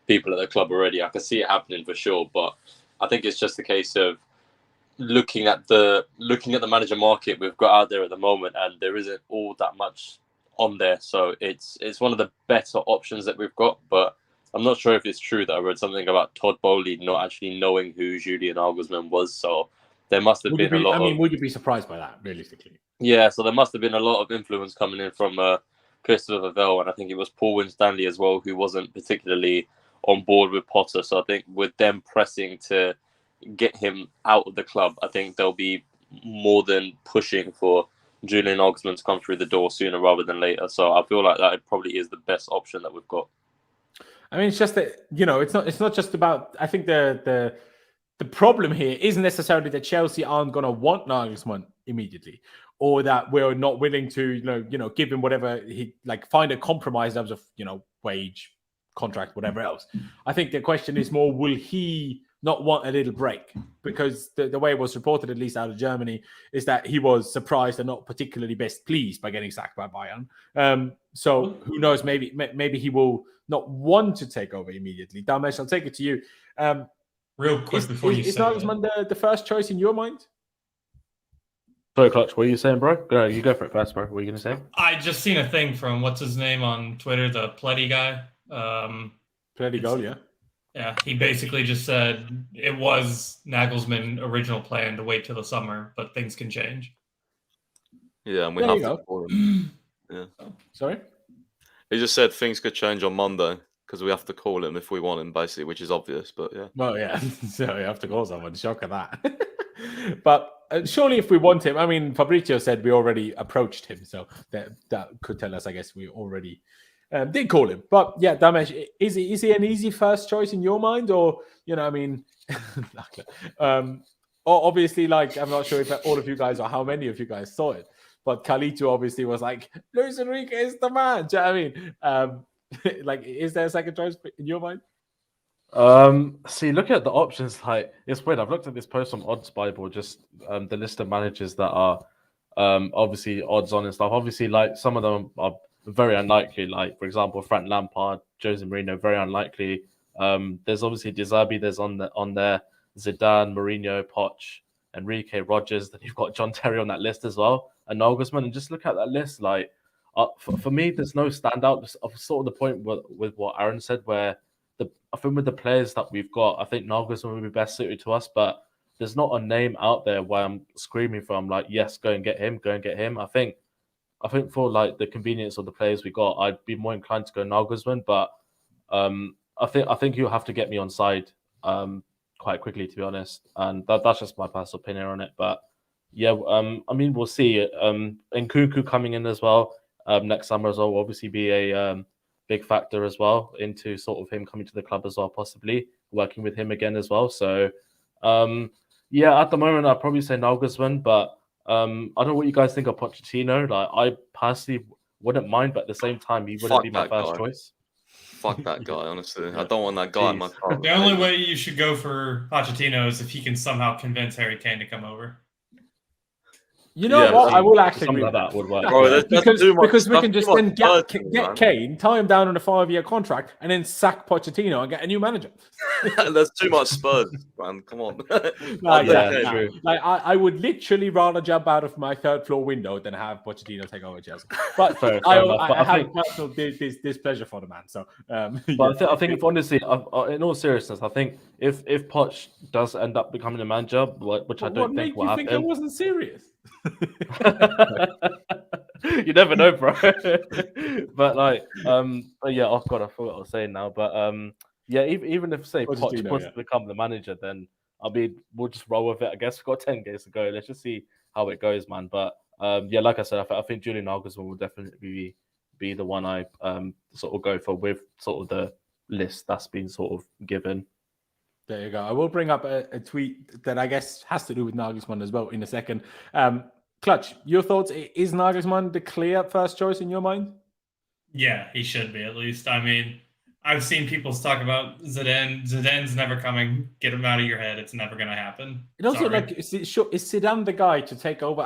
people at the club already. I can see it happening for sure, but I think it's just a case of looking at the manager market we've got out there at the moment, and there isn't all that much on there. So it's one of the better options that we've got, but I'm not sure if it's true that I read something about Todd Boehly not actually knowing who Julian Nagelsmann was. So there must have been a lot. I mean, would you be surprised by that, realistically? Yeah, so there must have been a lot of influence coming in from Christopher Vivell, and I think it was Paul Winstanley as well, who wasn't particularly on board with Potter. So I think with them pressing to get him out of the club, I think they'll be more than pushing for Julian Nagelsmann to come through the door sooner rather than later. So I feel like that probably is the best option that we've got. I mean, it's just that, it's not just about, I think the problem here isn't necessarily that Chelsea aren't going to want Nagelsmann immediately, or that we're not willing to, give him whatever he, like, find a compromise in terms of, wage, contract, whatever else. I think the question is more, will he not want a little break? Because the way it was reported, at least out of Germany, is that he was surprised and not particularly best pleased by getting sacked by Bayern. So who knows, maybe he will not want to take over immediately. Damesh, I'll take it to you. Real quick before you say is Nagelsmann the first choice in your mind? Sorry, Clutch, what are you saying, bro? You go for it first, bro. What are you going to say? I just seen a thing from, what's his name on Twitter, the Pletty guy. Pletty goal, yeah. Yeah, he basically just said it was Nagelsmann's original plan to wait till the summer, but things can change. Yeah, and we have to call him. Yeah. Sorry? He just said things could change on Monday because we have to call him if we want him, basically, which is obvious, but yeah. Well, yeah. So you have to call someone. Shock at that. But surely if we want him, I mean, Fabrizio said we already approached him, so that could tell us, I guess, we already did call him. But yeah, Damesh, is he an easy first choice in your mind, or I mean, or obviously, like, I'm not sure if all of you guys or how many of you guys saw it, but Carlito obviously was like, Luis Enrique is the man. Do you know what I mean? Like, is there a second choice in your mind? See, looking at the options, like, it's weird. I've looked at this post on Odds Bible, just the list of managers that are obviously odds on and stuff. Obviously, like, some of them are very unlikely. Like, for example, Frank Lampard, Jose Mourinho, very unlikely. There's obviously De Zerbi. There's on there Zidane, Mourinho, Poch, Enrique, Rodgers. Then you've got John Terry on that list as well, and Nagelsmann. And just look at that list. Like, for me, there's no standout. Of sort of the point with what Aaron said, where I think with the players that we've got, I think Nagelsmann would be best suited to us. But there's not a name out there where I'm screaming from, like, yes, go and get him, go and get him. I think for, like, the convenience of the players we got, I'd be more inclined to go Nagelsmann. But I think you'll have to get me on side quite quickly, to be honest. And that's just my personal opinion on it. But yeah, I mean, we'll see. Nkunku coming in as well next summer as well will obviously be a big factor as well into sort of him coming to the club as well, possibly working with him again as well. So yeah, at the moment I'd probably say Nagelsmann, but I don't know what you guys think of Pochettino. Like, I personally wouldn't mind, but at the same time he wouldn't be my first choice. Fuck that guy, honestly. I don't want that guy in my club. The only way you should go for Pochettino is if he can somehow convince Harry Kane to come over. You know what? I will actually agree with that. Would work. Bro, because we can just then get Kane, tie him down on a 5-year contract, and then sack Pochettino and get a new manager. There's too much Spurs, man. Come on. Like, I would literally rather jump out of my third floor window than have Pochettino take over Chelsea. But I have personal displeasure for the man. So, but I think if honestly, in all seriousness, I think if Poch does end up becoming a manager, which I don't think will happen, I wasn't serious. You never know, bro. But like, yeah, oh god, I forgot what I was saying now. But yeah, even if say Poch wants to become the manager, then I mean, we'll just roll with it. I guess we've got 10 games to go. Let's just see how it goes, man. But yeah, like I said, I think Julian Nagelsmann will definitely be the one I sort of go for with sort of the list that's been sort of given. There you go. I will bring up a tweet that I guess has to do with Nagelsmann as well in a second. Clutch, your thoughts? Is Nagelsmann the clear first choice in your mind? Yeah, he should be, at least. I mean, I've seen people talk about Zidane. Zidane's never coming. Get him out of your head. It's never going to happen. And also, like, is Zidane the guy to take over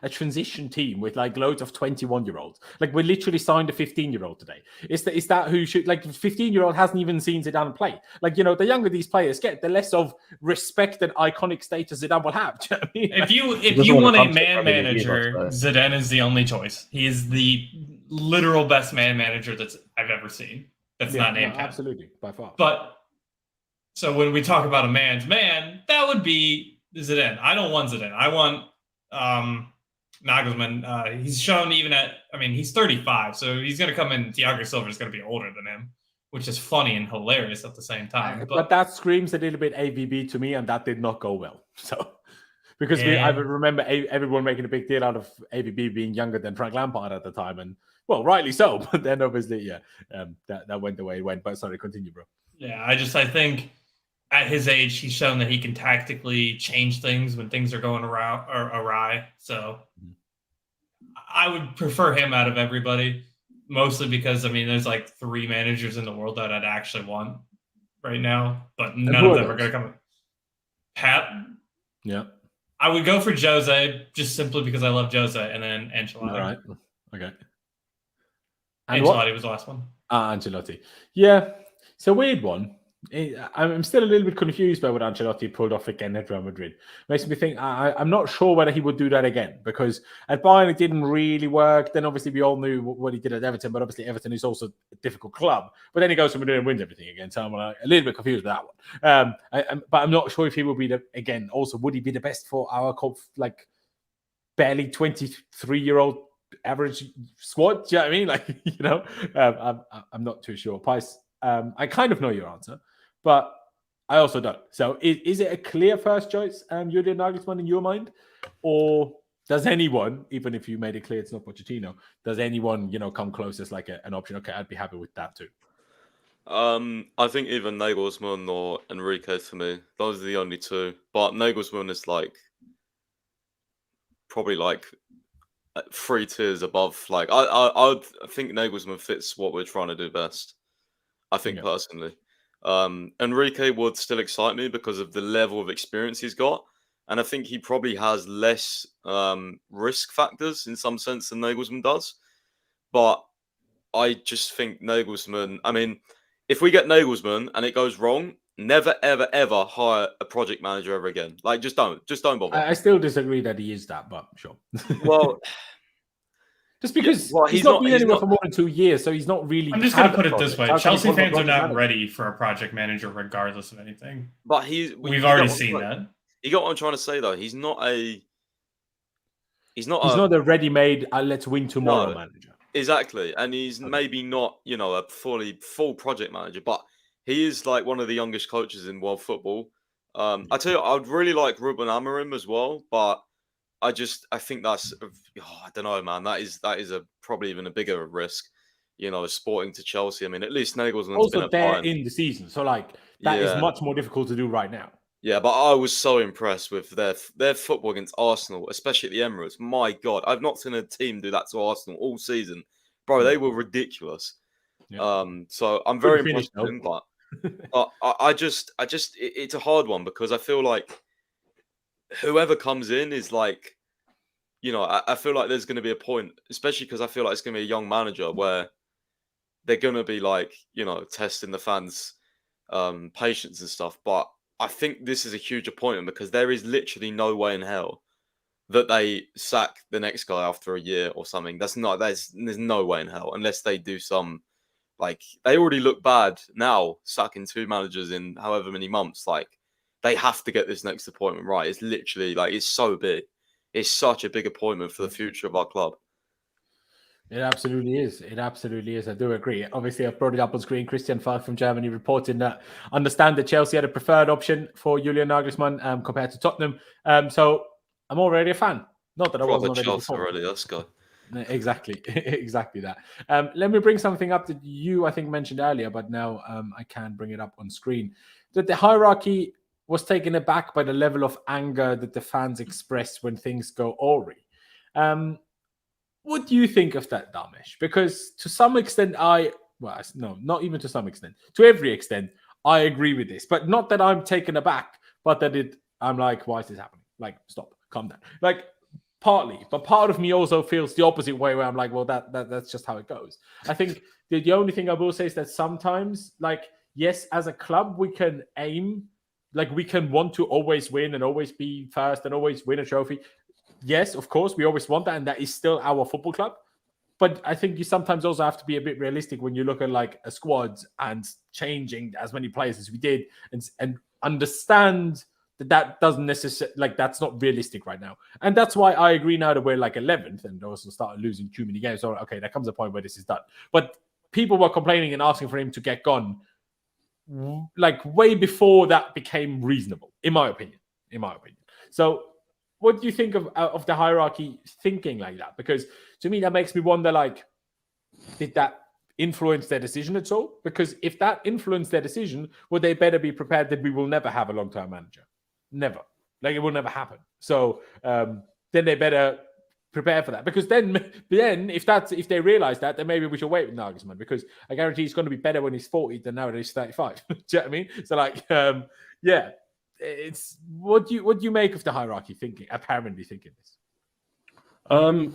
a transition team with like loads of 21-year-olds? Like, we literally signed a 15-year-old today. Is that who should, like, 15-year-old hasn't even seen Zidane play? Like, the younger these players get, the less of respect and iconic status Zidane will have. Do you know what I mean? If you want a man manager, Zidane is the only choice. He is the literal best man manager I've ever seen. That's not named. Absolutely, by far. But so when we talk about a man's man, that would be Zidane. I don't want Zidane. I want Nagelsmann. He's shown he's 35, so he's going to come in. Thiago Silva is going to be older than him, which is funny and hilarious at the same time. But that screams a little bit AVB to me, and that did not go well. So because I remember everyone making a big deal out of AVB being younger than Frank Lampard at the time, and well, rightly so. But then obviously, that went the way it went. But sorry, continue, bro. Yeah, I think at his age, he's shown that he can tactically change things when things are going awry. So I would prefer him out of everybody, mostly because, there's like 3 managers in the world that I'd actually want right now, but none of them are going to come. Pep? Yeah. I would go for Jose just simply because I love Jose, and then Ancelotti. All right. Okay. Ancelotti was the last one. Ancelotti. Yeah. It's a weird one. I'm still a little bit confused by what Ancelotti pulled off again at Real Madrid. Makes me think I'm not sure whether he would do that again, because at Bayern it didn't really work. Then obviously we all knew what he did at Everton, but obviously Everton is also a difficult club. But then he goes to Madrid and wins everything again. So I'm a little bit confused with that one. But I'm not sure if he will be would he be the best for our like barely 23-year-old average squad? Do you know what I mean? Like, I'm not too sure. Pice, I kind of know your answer, but I also don't. So is it a clear first choice, Julian Nagelsmann, in your mind? or does anyone, even if you made it clear it's not Pochettino, does anyone come close as like an option? Okay, I'd be happy with that too. I think either Nagelsmann or Enrique for me. Those are the only two. But Nagelsmann is probably 3 tiers above. I think Nagelsmann fits what we're trying to do best. I think personally. Enrique would still excite me because of the level of experience he's got. And I think he probably has less risk factors in some sense than Nagelsmann does. But I just think Nagelsmann, I mean, if we get Nagelsmann and it goes wrong, never, ever, ever hire a project manager ever again. Just don't bother. I still disagree that he is that, but sure. Well, just because he's not been anywhere for more than 2 years, so he's not really. I'm just going to put it this way: Chelsea fans are not ready for a project manager, regardless of anything. But we've already seen that. You got what I'm trying to say, though. He's not a ready-made. Let's win tomorrow manager. Exactly, and he's maybe not, a full project manager, but he is one of the youngest coaches in world football. I tell you, I'd really like Ruben Amorim as well, but I think that's, I don't know, man. That is probably even a bigger risk, Sporting to Chelsea. I mean, at least Nagelsmann's also been there in the season, so that is much more difficult to do right now. Yeah, but I was so impressed with their football against Arsenal, especially at the Emirates. My God, I've not seen a team do that to Arsenal all season, bro. They were ridiculous. Yeah. So I'm very impressed with him, but it's a hard one because I feel like whoever comes in is I feel like there's going to be a point, especially because I feel like it's going to be a young manager where they're going to be testing the fans' patience and stuff, but I think this is a huge appointment because there is literally no way in hell that they sack the next guy after a year or something. There's no way in hell unless they do some they already look bad now, sacking 2 managers in however many months. They have to get this next appointment right. It's literally it's so big. It's such a big appointment for the future of our club. It absolutely is. It absolutely is. I do agree. Obviously, I've brought it up on screen. Christian Falk from Germany reporting that understand that Chelsea had a preferred option for Julian Nagelsmann compared to Tottenham. So I'm already a fan. Not that I wasn't already before. Already. Let's go. Exactly. Exactly that. Let me bring something up that you, I think, mentioned earlier, but now I can bring it up on screen. That the hierarchy was taken aback by the level of anger that the fans express when things go awry. What do you think of that, Damesh? Because to some extent, not even to some extent, to every extent, I agree with this. But not that I'm taken aback, but that I'm like, why is this happening? Stop, calm down. Partly, but part of me also feels the opposite way, where I'm like, well, that's just how it goes. I think the only thing I will say is that sometimes, yes, as a club, we can aim, we can want to always win and always be first and always win a trophy. Yes, of course, we always want that, and that is still our football club. But I think you sometimes also have to be a bit realistic when you look at a squad and changing as many players as we did, and understand that doesn't necessarily that's not realistic right now. And that's why I agree now that we're 11th and also started losing too many games. So okay, there comes a point where this is done. But people were complaining and asking for him to get gone way before that became reasonable, in my opinion. So what do you think of the hierarchy thinking like that? Because to me, that makes me wonder, did that influence their decision at all? Because if that influenced their decision, would they better be prepared that we will never have a long-term manager? Never. It will never happen. So then they better prepare for that. Because then if they realize that, then maybe we should wait with Nagelsmann, because I guarantee he's going to be better when he's 40 than now that he's 35. Do you know what I mean? So yeah. It's what do you make of the hierarchy apparently thinking this? Do you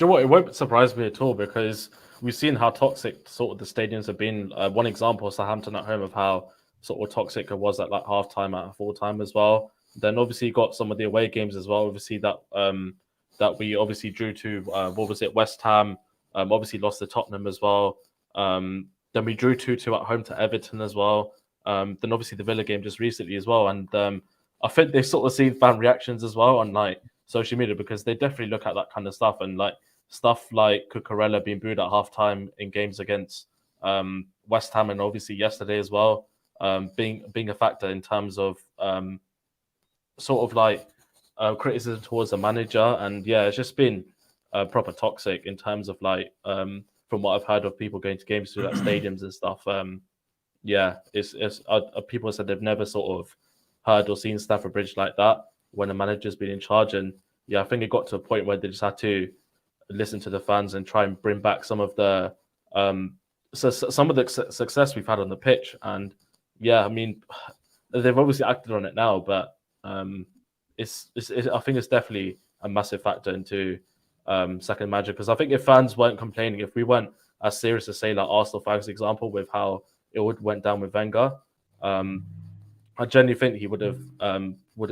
know what? It won't surprise me at all, because we've seen how toxic sort of the stadiums have been. One example is Southampton at home, of how sort of toxic it was at half time, at full time as well. Then obviously got some of the away games as well. Obviously that we obviously drew to West Ham. Obviously lost to Tottenham as well. Then we drew 2-2 at home to Everton as well. Then obviously the Villa game just recently as well, and I think they've sort of seen fan reactions as well on social media, because they definitely look at that kind of stuff, and stuff like Cucurella being booed at halftime in games against West Ham, and obviously yesterday as well, being a factor in terms of criticism towards the manager, and yeah, it's just been proper toxic in terms of like from what I've heard of people going to games through that stadiums and stuff. Yeah, it's people said they've never sort of heard or seen Stamford Bridge like that when a manager's been in charge, and yeah, I think it got to a point where they just had to listen to the fans and try and bring back some of the success we've had on the pitch. And yeah, I mean, they've obviously acted on it now, but it's I think it's definitely a massive factor into second manager, because I think if fans weren't complaining, if we weren't as serious as say like Arsenal fans, example, with how it went down with Wenger, I genuinely think he would have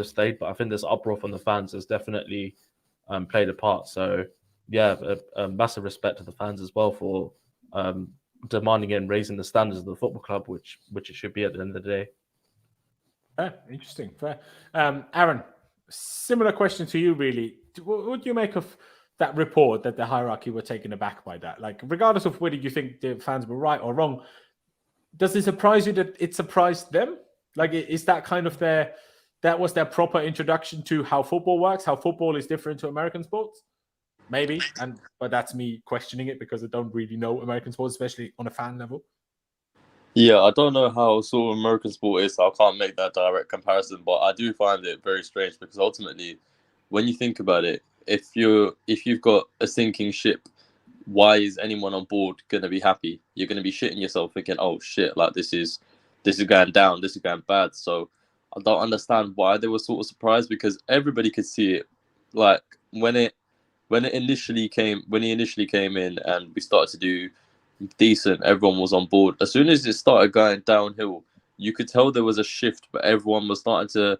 stayed. But I think this uproar from the fans has definitely played a part. So yeah, a massive respect to the fans as well for demanding and raising the standards of the football club, which it should be at the end of the day. Fair, interesting. Fair. Aaron, similar question to you, really. What do you make of that report that the hierarchy were taken aback by that? Like, regardless of whether you think the fans were right or wrong, does it surprise you that it surprised them? Like, is that kind of that was their proper introduction to how football works, how football is different to American sports? Maybe, but that's me questioning it because I don't really know American sports, especially on a fan level. Yeah, I don't know how sort of American sport is, so I can't make that direct comparison. But I do find it very strange because ultimately, when you think about it, if you've got a sinking ship, why is anyone on board gonna be happy? You're gonna be shitting yourself, thinking, "Oh shit, like this is going down, this is going bad." So I don't understand why they were sort of surprised, because everybody could see it. Like when he initially came in and we started to do decent, everyone was on board. As soon as it started going downhill, you could tell there was a shift, but everyone was starting to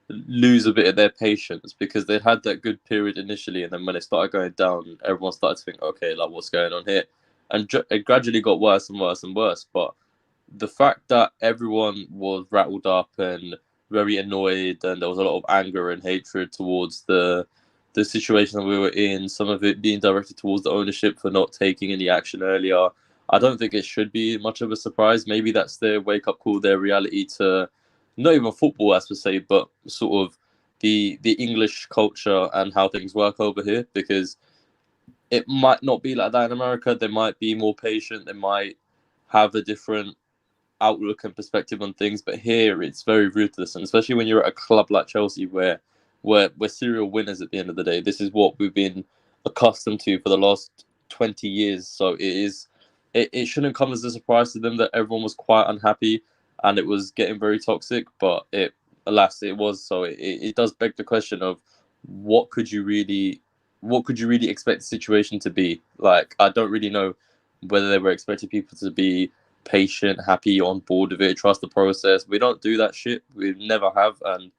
lose a bit of their patience because they had that good period initially, and then when it started going down, everyone started to think, okay, like what's going on here? And it gradually got worse and worse and worse. But the fact that everyone was rattled up and very annoyed, and there was a lot of anger and hatred towards the situation that we were in, some of it being directed towards the ownership for not taking any action earlier, I don't think it should be much of a surprise. Maybe that's their wake-up call, their reality to not even football as per se, but sort of the English culture and how things work over here, because it might not be like that in America. They might be more patient, they might have a different outlook and perspective on things, but here it's very ruthless. And especially when you're at a club like Chelsea where we're serial winners at the end of the day. This is what we've been accustomed to for the last 20 years. So it shouldn't come as a surprise to them that everyone was quite unhappy and it was getting very toxic, but alas, it was. So it does beg the question of what could you really expect the situation to be? Like, I don't really know whether they were expecting people to be patient, happy, on board with it, trust the process. We don't do that shit. We never have. And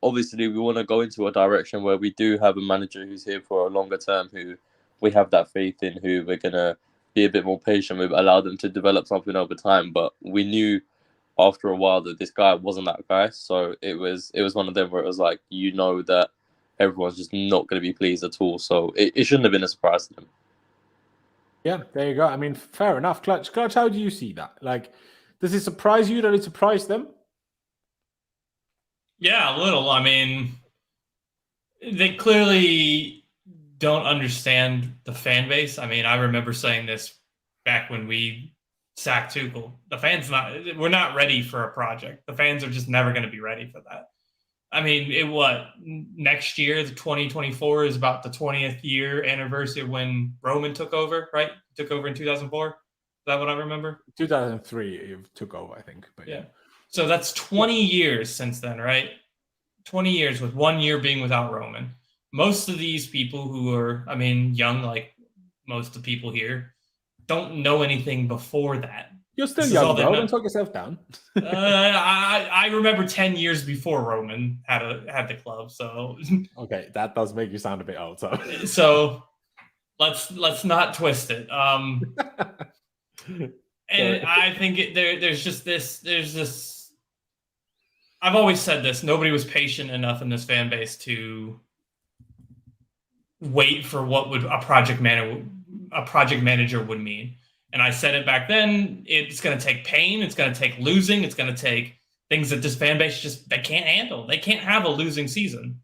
obviously, we want to go into a direction where we do have a manager who's here for a longer term, who we have that faith in, who we're going to be a bit more patient with, allow them to develop something over time. But we knew after a while that this guy wasn't that guy. So it was one of them where it was like, you know that everyone's just not going to be pleased at all. So it shouldn't have been a surprise to them. Yeah, there you go. I mean, fair enough. Clutch, how do you see that? Like, does it surprise you that it surprised them? Yeah, a little. I mean, they clearly don't understand the fan base. I mean, I remember saying this back when we sacked Tuchel. We're not ready for a project. The fans are just never going to be ready for that. I mean, next year, the 2024 is about the 20th year anniversary of when Roman took over, right? Took over in 2004. Is that what I remember? 2003, it took over, I think. But yeah. So that's 20 years since then, right? 20 years with 1 year being without Roman. Most of these people who are, I mean, young, like most of the people here, don't know anything before that. You're still young, bro. Don't talk yourself down. I remember 10 years before Roman had the club. So okay, that does make you sound a bit old. So let's not twist it. And I think there's this. I've always said this. Nobody was patient enough in this fan base to wait for what would a project manager would mean. And I said it back then, it's going to take pain. It's going to take losing. It's going to take things that this fan base they can't handle. They can't have a losing season.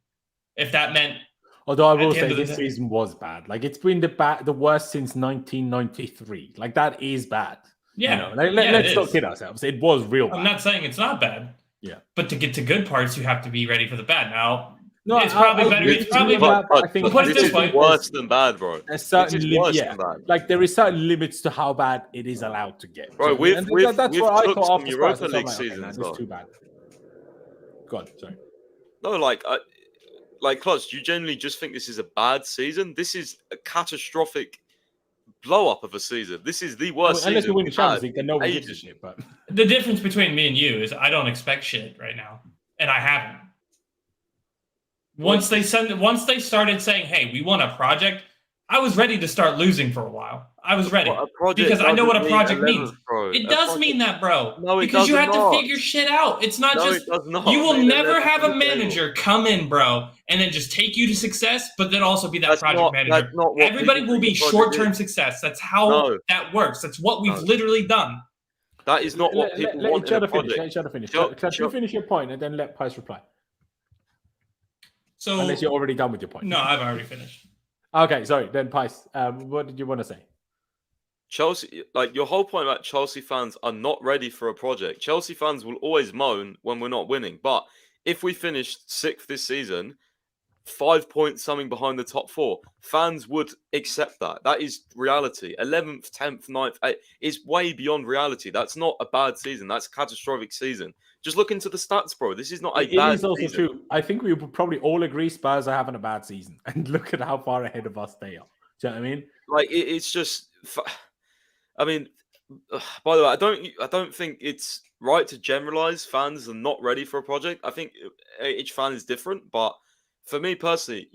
If that meant, although I at will the end say of the this day- season was bad. Like it's been the worst since 1993. Like that is bad. yeah, Let's it not is. kid ourselves. It was real bad. I'm not saying it's not bad. Yeah. But to get to good parts, you have to be ready for the bad. Now, No, it's probably better. agree It's with probably you, better. but I think Put it this this is way. worse than bad, bro. There's certain This is worse yeah, than bad. like there is certain limits to how bad it is allowed to get. Bro, Do you know what I mean? And that's we've what I took thought some after Spurs. Europa That's why I'm League like, okay, seasons, this is though. too bad. Go on, sorry. No, like Clutch, do you genuinely just think this is a bad season? This is a catastrophic blow up of a season. This is the worst Unless season you win the we've Champions had League, then no one gives a ages. shit. But The difference between me and you is I don't expect shit right now, and I haven't. Once they started saying, "Hey, we want a project," I was ready to start losing for a while. I was ready because I know what a project means. It does mean that, bro. No, it because you have does not. to figure shit out. It's not No, just it does not. you will Mate, never that's have a the table. manager come in, bro, and then just take you to success, but then also be that That's project not- manager. that's not what Everybody people will be think the project short-term is. success. That's how No. that works. That's what we've No. literally done. That is not what people let want each in other a finish. project. Let each other finish. Sure, Can you sure. finish your point and then let Pice reply? So Unless you're already done with your point. no, I've already finished. Okay, sorry. Then Pice, what did you want to say? Chelsea, like your whole point about Chelsea fans are not ready for a project. Chelsea fans will always moan when we're not winning. But if we finished 6th this season, 5 points something behind the top 4, fans would accept that. That is reality. 11th, 10th, 9th, 8th is way beyond reality. That's not a bad season. That's a catastrophic season. Just look into the stats, bro. This is not a It bad is also season. true. I think we would probably all agree Spurs are having a bad season. And look at how far ahead of us they are. Do you know what I mean? Like it's just, I mean, by the way, I don't think it's right to generalize fans are not ready for a project. I think each fan is different, but for me personally,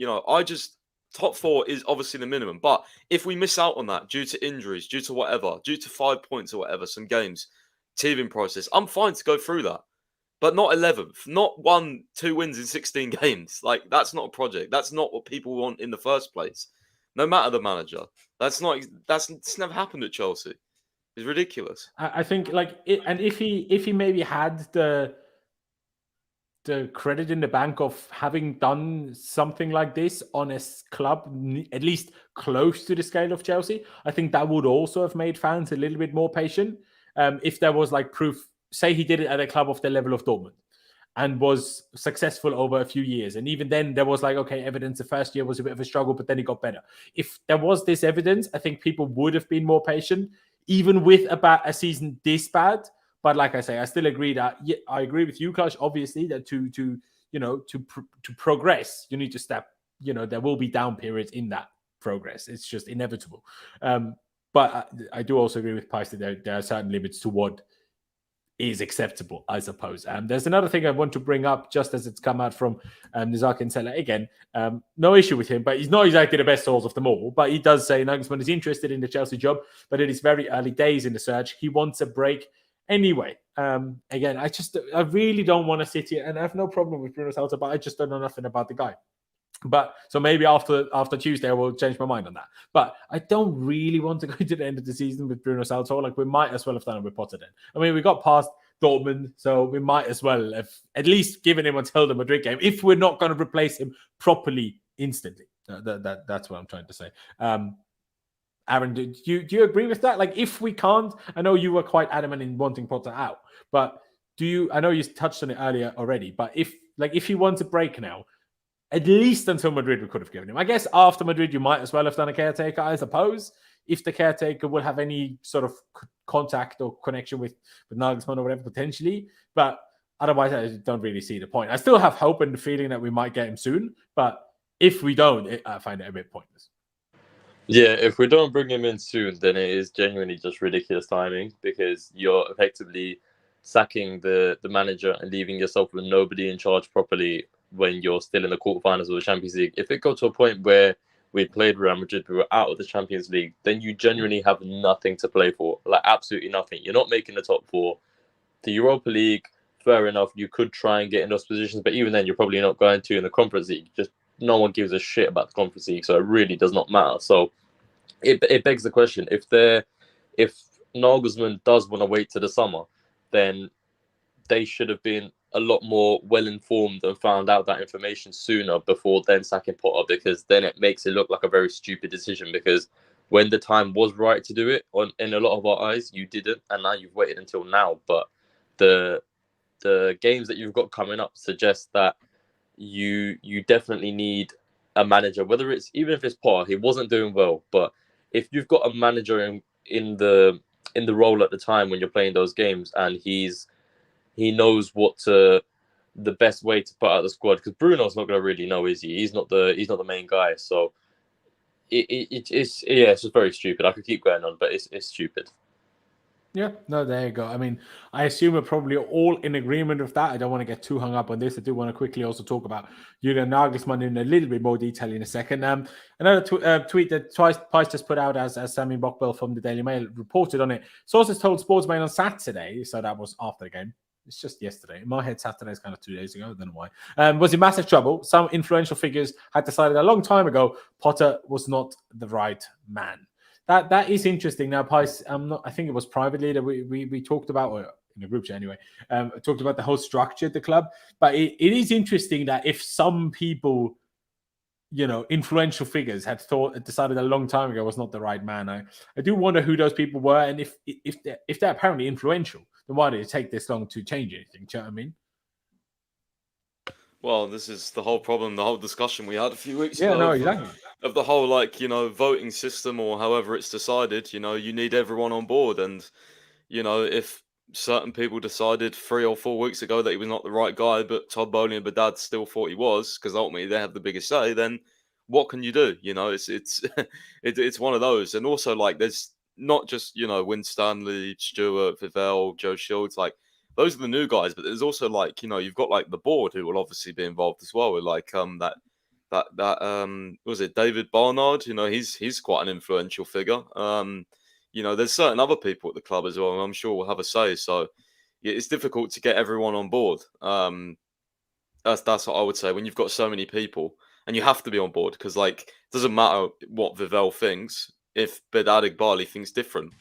top 4 is obviously the minimum. But if we miss out on that due to injuries, due to whatever, due to 5 points or whatever, some games, teething process, I'm fine to go through that. But not 11th, not 1-2 wins in 16 games. Like that's not a project. That's not what people want in the first place. No matter the manager, it's never happened at Chelsea. It's ridiculous. I think and if he maybe had the credit in the bank of having done something like this on a club at least close to the scale of Chelsea, I think that would also have made fans a little bit more patient. If there was like proof, say he did it at a club of the level of Dortmund and was successful over a few years. And even then there was like, okay, evidence the first year was a bit of a struggle, but then it got better. If there was this evidence, I think people would have been more patient, even with a season this bad. But like I say, I still agree that I agree with you, Klaus, obviously, that to progress, you need to step, there will be down periods in that progress. It's just inevitable. But I do also agree with Pice that there are certain limits to what is acceptable, I suppose. There's another thing I want to bring up just as it's come out from Nizaki and Seller. Again, no issue with him, but he's not exactly the best source of them all. But he does say Nagelsmann is interested in the Chelsea job, but it is very early days in the search. He wants a break anyway. Again, I really don't want to sit here, and I have no problem with Bruno Saltor, but I just don't know nothing about the guy. But so maybe after Tuesday I will change my mind on that. But I don't really want to go to the end of the season with Bruno Saltor. Like we might as well have done it with Potter then. I mean, we got past Dortmund, so we might as well have at least given him until the Madrid game if we're not going to replace him properly instantly. That's what I'm trying to say. Aaron, do you agree with that? Like if we can't, I know you were quite adamant in wanting Potter out, but I know you touched on it earlier already, but if he wants a break now, at least until Madrid, we could have given him. I guess after Madrid, you might as well have done a caretaker, I suppose, if the caretaker will have any sort of contact or connection with Nagelsmann or whatever, potentially. But otherwise, I don't really see the point. I still have hope and the feeling that we might get him soon. But if we don't, I find it a bit pointless. Yeah, if we don't bring him in soon, then it is genuinely just ridiculous timing because you're effectively sacking the manager and leaving yourself with nobody in charge properly when you're still in the quarterfinals of the Champions League. If it got to a point where we played Real Madrid, we were out of the Champions League, then you genuinely have nothing to play for. Like, absolutely nothing. You're not making the top 4. The Europa League, fair enough, you could try and get in those positions, but even then, you're probably not going to in the Conference League. Just no one gives a shit about the Conference League, so it really does not matter. So it begs the question, if Nagelsmann does want to wait to the summer, then they should have been a lot more well-informed and found out that information sooner before then sacking Potter, because then it makes it look like a very stupid decision, because when the time was right to do it, in a lot of our eyes, you didn't, and now you've waited until now. But the games that you've got coming up suggest that you definitely need a manager, whether it's, even if it's Potter, he wasn't doing well, but if you've got a manager in the role at the time when you're playing those games, and he knows the best way to put out the squad, because Bruno's not going to really know, is he? He's not the main guy. So it's just very stupid. I could keep going on, but it's stupid. Yeah, no, there you go. I mean, I assume we're probably all in agreement with that. I don't want to get too hung up on this. I do want to quickly also talk about Julian Nagelsmann in a little bit more detail in a second. Another tweet that Pice just put out, as Sami Bokbel from the Daily Mail reported on it. Sources told Sportsman on Saturday, so that was after the game. It's just yesterday. In my head, Saturday is kind of 2 days ago. I don't know why. Was in massive trouble. Some influential figures had decided a long time ago Potter was not the right man. That is interesting. Now, Pice, I think it was privately that we talked about, or in the group chat anyway, talked about the whole structure at the club. But it is interesting that if some people, influential figures had decided a long time ago was not the right man, I do wonder who those people were, and if they're apparently influential, then why did it take this long to change anything? Do you know what I mean? Well, this is the whole problem, the whole discussion we had a few weeks ago. Yeah, no, exactly. Of the whole, voting system, or however it's decided, you need everyone on board. And, if certain people decided 3 or 4 weeks ago that he was not the right guy, but Todd Boehly and Badad still thought he was, because ultimately they have the biggest say, then what can you do? It's one of those. And also, there's not just, Win Stanley, Stewart, Vivell, Joe Shields, those are the new guys, but there's also you've got the board, who will obviously be involved as well, with was it David Barnard? He's quite an influential figure. There's certain other people at the club as well, and I'm sure we'll have a say. So yeah, it's difficult to get everyone on board. That's what I would say, when you've got so many people, and you have to be on board, because it doesn't matter what Vivell thinks if Bedadig Barley thinks different.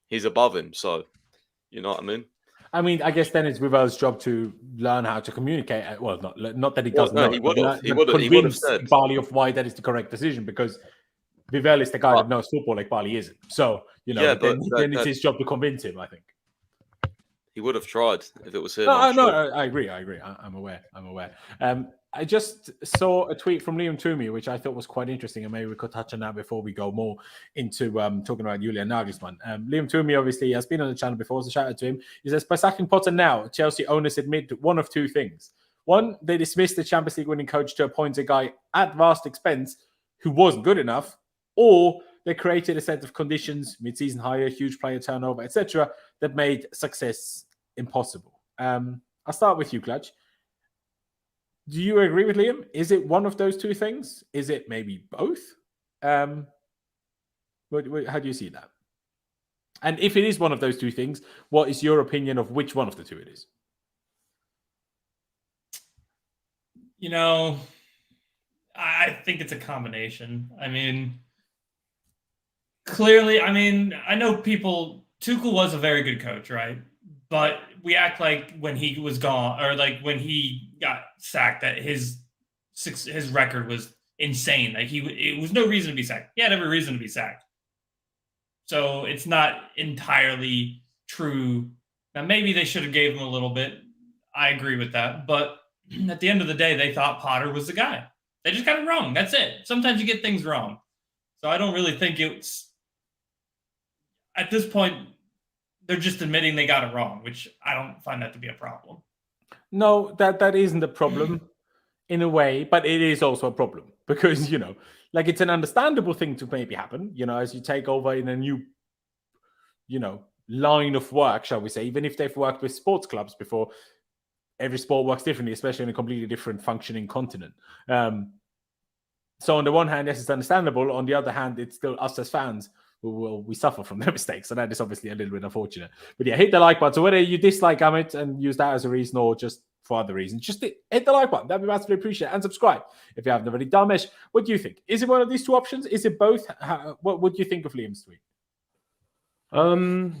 He's above him, so you know what I mean. I mean, I guess then it's Vivell's job to learn how to communicate. Well, not that he doesn't know. He would have convince said Barley of why that is the correct decision, because Vivell is the guy that knows football like Barley isn't. So, then it's his job to convince him, I think. He would have tried if it was him. No, I agree. I'm aware. I just saw a tweet from Liam Toomey, which I thought was quite interesting, and maybe we could touch on that before we go more into talking about Julian Nagelsmann. Liam Toomey obviously has been on the channel before, so shout out to him. He says, by sacking Potter now, Chelsea owners admit one of two things. One, they dismissed the Champions League winning coach to appoint a guy at vast expense who wasn't good enough, or they created a set of conditions, mid-season hire, huge player turnover, etc., that made success impossible. I'll start with you, Clutch. Do you agree with Liam? Is it one of those two things? Is it maybe both? How do you see that? And if it is one of those two things, what is your opinion of which one of the two it is? I think it's a combination. I mean, clearly, I know Tuchel was a very good coach, right? But we act like when he was gone, or when he got sacked, that his record was insane. It was no reason to be sacked. He had every reason to be sacked. So it's not entirely true. Now, maybe they should have gave him a little bit. I agree with that. But at the end of the day, they thought Potter was the guy. They just got it wrong. That's it. Sometimes you get things wrong. So I don't really think it's, at this point, they're just admitting they got it wrong, which I don't find that to be a problem. No, that isn't a problem in a way, but it is also a problem because, it's an understandable thing to maybe happen, as you take over in a new, line of work, shall we say, even if they've worked with sports clubs before. Every sport works differently, especially in a completely different functioning continent. So on the one hand, yes, it's understandable. On the other hand, it's still us as fans we suffer from their mistakes. So that is obviously a little bit unfortunate. But yeah, hit the like button. So whether you dislike Amit and use that as a reason or just for other reasons, just hit the like button. That'd be massively appreciated. And subscribe if you haven't already. Damesh, what do you think? Is it one of these two options? Is it both? What would you think of Liam's tweet? I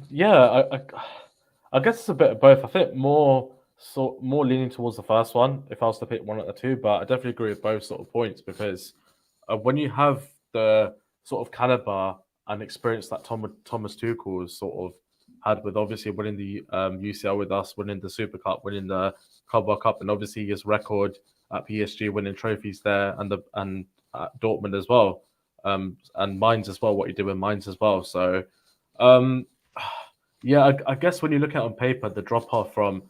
guess it's a bit of both. I think more So more leaning towards the first one, if I was to pick one of the two, but I definitely agree with both sort of points because when you have the sort of caliber and experience that Thomas Tuchel sort of had with obviously winning the UCL with us, winning the Super Cup, winning the Club World Cup, and obviously his record at PSG, winning trophies there, and at Dortmund as well, and Mainz as well, what he did with Mainz as well. So, yeah, I guess when you look at it on paper, the drop off from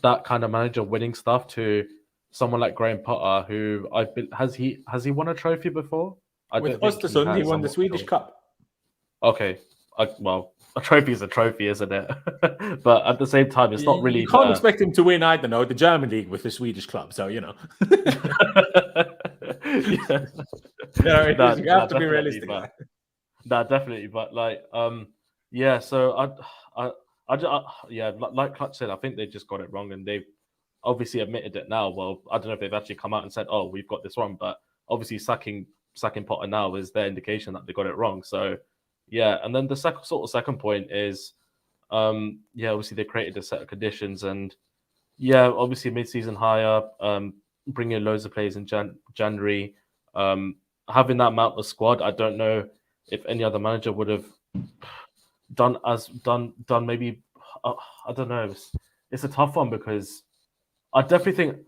that kind of manager winning stuff to someone like Graham Potter, who has he won a trophy before? With Östersund, he won the Swedish Cup. Okay, well, a trophy is a trophy, isn't it? But at the same time, it's not really. You can't expect him to win, I don't know, the German league with the Swedish club. So you have to be realistic. No, definitely. But like, yeah. So like Clutch said, I think they just got it wrong, and they've obviously admitted it now. Well, I don't know if they've actually come out and said, "Oh, we've got this wrong," but obviously sacking Potter now is their indication that they got it wrong. So. Yeah, and then the second point is, obviously they created a set of conditions, and obviously mid-season hire, bringing in loads of players in January, having that amount of squad. I don't know if any other manager would have done maybe. I don't know. It's a tough one because I definitely think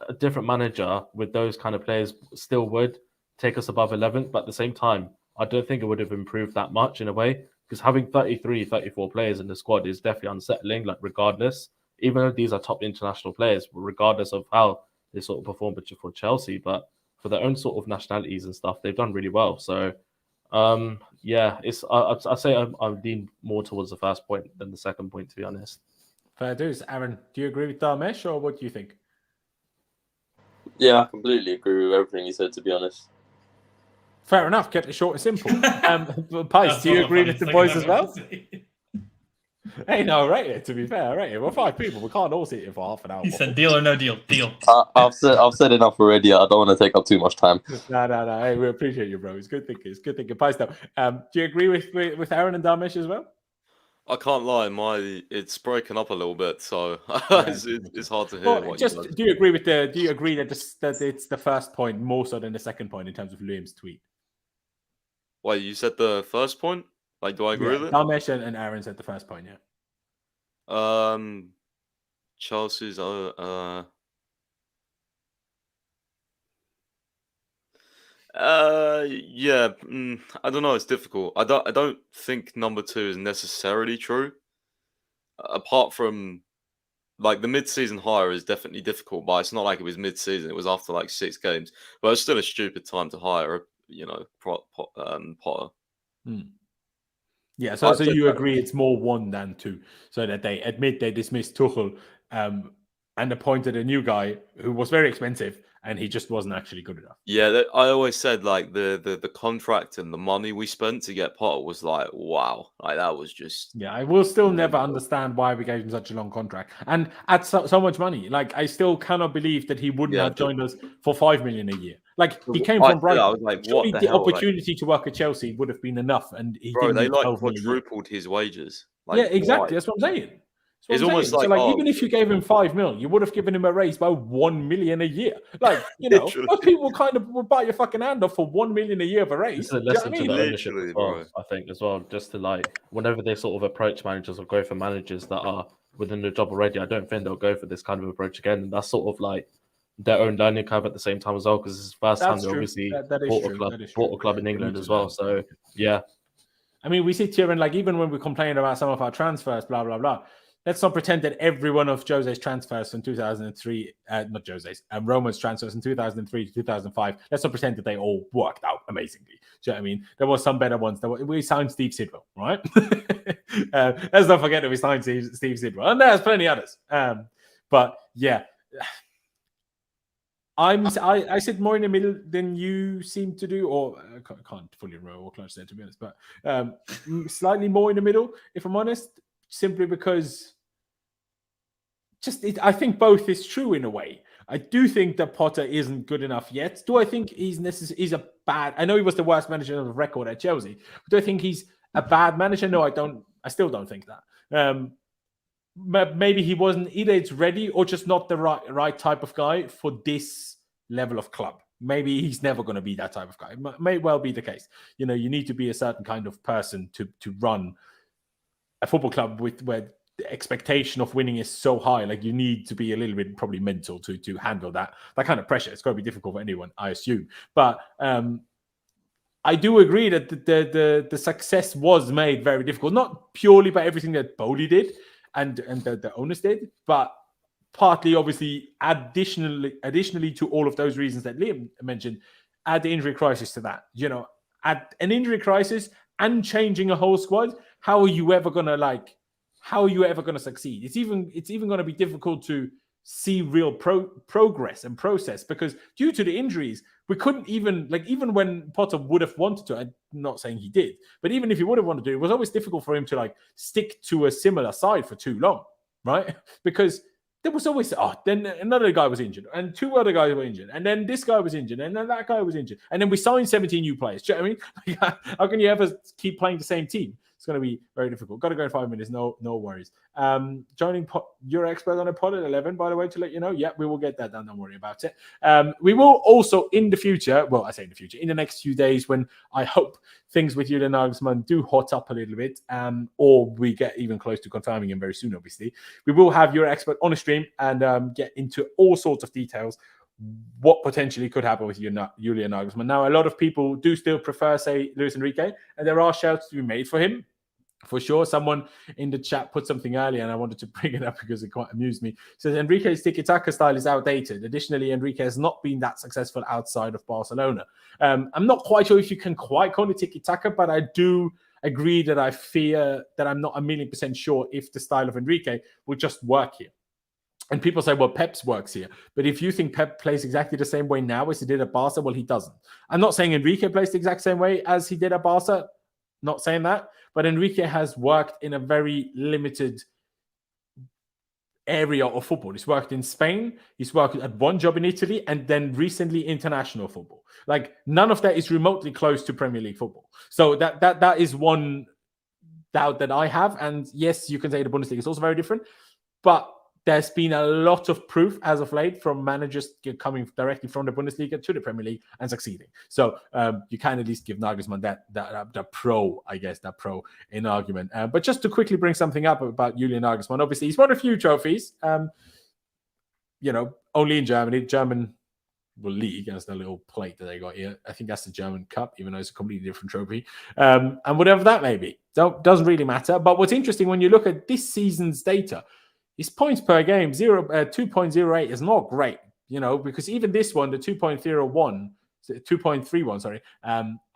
a different manager with those kind of players still would take us above 11th, but at the same time, I don't think it would have improved that much in a way, because having 33, 34 players in the squad is definitely unsettling, like regardless, even though these are top international players, regardless of how they sort of perform for Chelsea, but for their own sort of nationalities and stuff, they've done really well. So, I'd say I lean more towards the first point than the second point, to be honest. Fair dues. Aaron, do you agree with Darmesh, or what do you think? Yeah, I completely agree with everything you said, to be honest. Fair enough. Kept it short and simple. Pice, do you agree with the boys as well? Hey, no, rate it. To be fair, rate it. We're 5 people. We can't all sit here for half an hour. He said, "Deal or no deal." Deal. I've said enough already. I don't want to take up too much time. No. Hey, we appreciate you, bro. It's good thinking. It's good thinking. Pice, though. Do you agree with Aaron and Darmesh as well? I can't lie, it's breaking up a little bit, so it's hard to hear. Well, do you agree that it's the first point more so than the second point in terms of Liam's tweet? Wait, you said the first point? Like, do I agree with it? Darmesh and Aaron said the first point, yeah. Chelsea's I don't know, it's difficult. I don't think number 2 is necessarily true. Apart from like the mid-season hire is definitely difficult, but it's not like it was mid-season, it was after like 6 games. But it's still a stupid time to hire Potter. Yeah, so you agree it's more 1 than 2, so that they admit they dismissed Tuchel and appointed a new guy who was very expensive, and he just wasn't actually good enough. Yeah, I always said like the contract and the money we spent to get Potter was like, wow, like that was just. Yeah, I will still never understand why we gave him such a long contract and at so much money. Like, I still cannot believe that he wouldn't have joined us for $5 million a year. Like, he came from Brighton. I was like, what the hell? Opportunity to work at Chelsea would have been enough, and he didn't. They like quadrupled his wages. Like, yeah, exactly. Why? That's what I'm saying. It's almost like, even if you gave him $5 million, you would have given him a raise by $1 million a year. Like, most people kind of would bite your fucking hand off for $1 million a year of a raise. It's a lesson to the ownership as well, I think, as well. Just to like, whenever they sort of approach managers or go for managers that are within the job already, I don't think they'll go for this kind of approach again. And that's sort of like their own learning curve at the same time as well, because it's the first time they obviously bought a club in England as well. So yeah, I mean, we sit here and like, even when we complain about some of our transfers, blah blah blah. Let's not pretend that every one of Jose's transfers from 2003, not Jose's, Roman's transfers from 2003 to 2005, let's not pretend that they all worked out amazingly. Do you know what I mean? There was some better ones. We signed Steve Sidwell, right? Let's not forget that we signed Steve Sidwell. And there's plenty others. But yeah, I sit more in the middle than you seem to do, or I can't fully row or clutch there, to be honest, but slightly more in the middle, if I'm honest. Simply because I think both is true in a way. I do think that Potter isn't good enough yet. Do I think he's a bad... I know he was the worst manager of the record at Chelsea. Do I think he's a bad manager? No, I don't. I still don't think that. maybe he wasn't either. It's ready or just not the right type of guy for this level of club. Maybe he's never going to be that type of guy. May well be the case. You know, you need to be a certain kind of person to run a football club where the expectation of winning is so high. Like, you need to be a little bit probably mental to handle that kind of pressure. It's got to be difficult for anyone, I assume. But I do agree that the success was made very difficult, not purely by everything that Boehly did and the owners did, but partly, obviously, additionally to all of those reasons that Liam mentioned, add the injury crisis to that. You know, add an injury crisis and changing a whole squad. How are you ever gonna succeed? It's even going to be difficult to see real progress and process, because due to the injuries, we couldn't even when Potter would have wanted to. I'm not saying he did, but even if he would have wanted to, it was always difficult for him to stick to a similar side for too long, right? Because there was always, then another guy was injured, and two other guys were injured, and then this guy was injured, and then that guy was injured, and then we signed 17 new players. Do you know what I mean? How can you ever keep playing the same team? It's going to be very difficult. Got to go in 5 minutes. No worries. Joining your expert on a pod at 11, by the way, to let you know. Yeah, we will get that done. Don't worry about it. We will also in the future, well, I say in the future, in the next few days, when I hope things with Julian Nagelsmann do hot up a little bit, or we get even close to confirming him very soon, obviously, we will have your expert on a stream and get into all sorts of details what potentially could happen with Julian Nagelsmann. Now, a lot of people do still prefer, say, Luis Enrique, and there are shouts to be made for him. For sure. Someone in the chat put something earlier, and I wanted to bring it up because it quite amused me. It says Enrique's tiki-taka style is outdated. Additionally, Enrique has not been that successful outside of Barcelona. I'm not quite sure if you can quite call it tiki-taka, but I do agree that I fear that I'm not 1,000,000% sure if the style of Enrique will just work here. And people say, well, Pep's works here. But if you think Pep plays exactly the same way now as he did at Barca, well, he doesn't. I'm not saying Enrique plays the exact same way as he did at Barca. Not saying that. But Enrique has worked in a very limited area of football. He's worked in Spain. He's worked at one job in Italy, and then recently international football. Like, none of that is remotely close to Premier League football. So that is one doubt that I have. And yes, you can say the Bundesliga is also very different, but there's been a lot of proof as of late from managers coming directly from the Bundesliga to the Premier League and succeeding. So you can at least give Nagelsmann that pro in argument. But just to quickly bring something up about Julian Nagelsmann, obviously he's won a few trophies. Only in Germany, German league, as the little plate that they got here. I think that's the German Cup, even though it's a completely different trophy. And whatever that may be, doesn't really matter. But what's interesting when you look at this season's data, his points per game, 2.08 is not great, because even this one, the 2.31,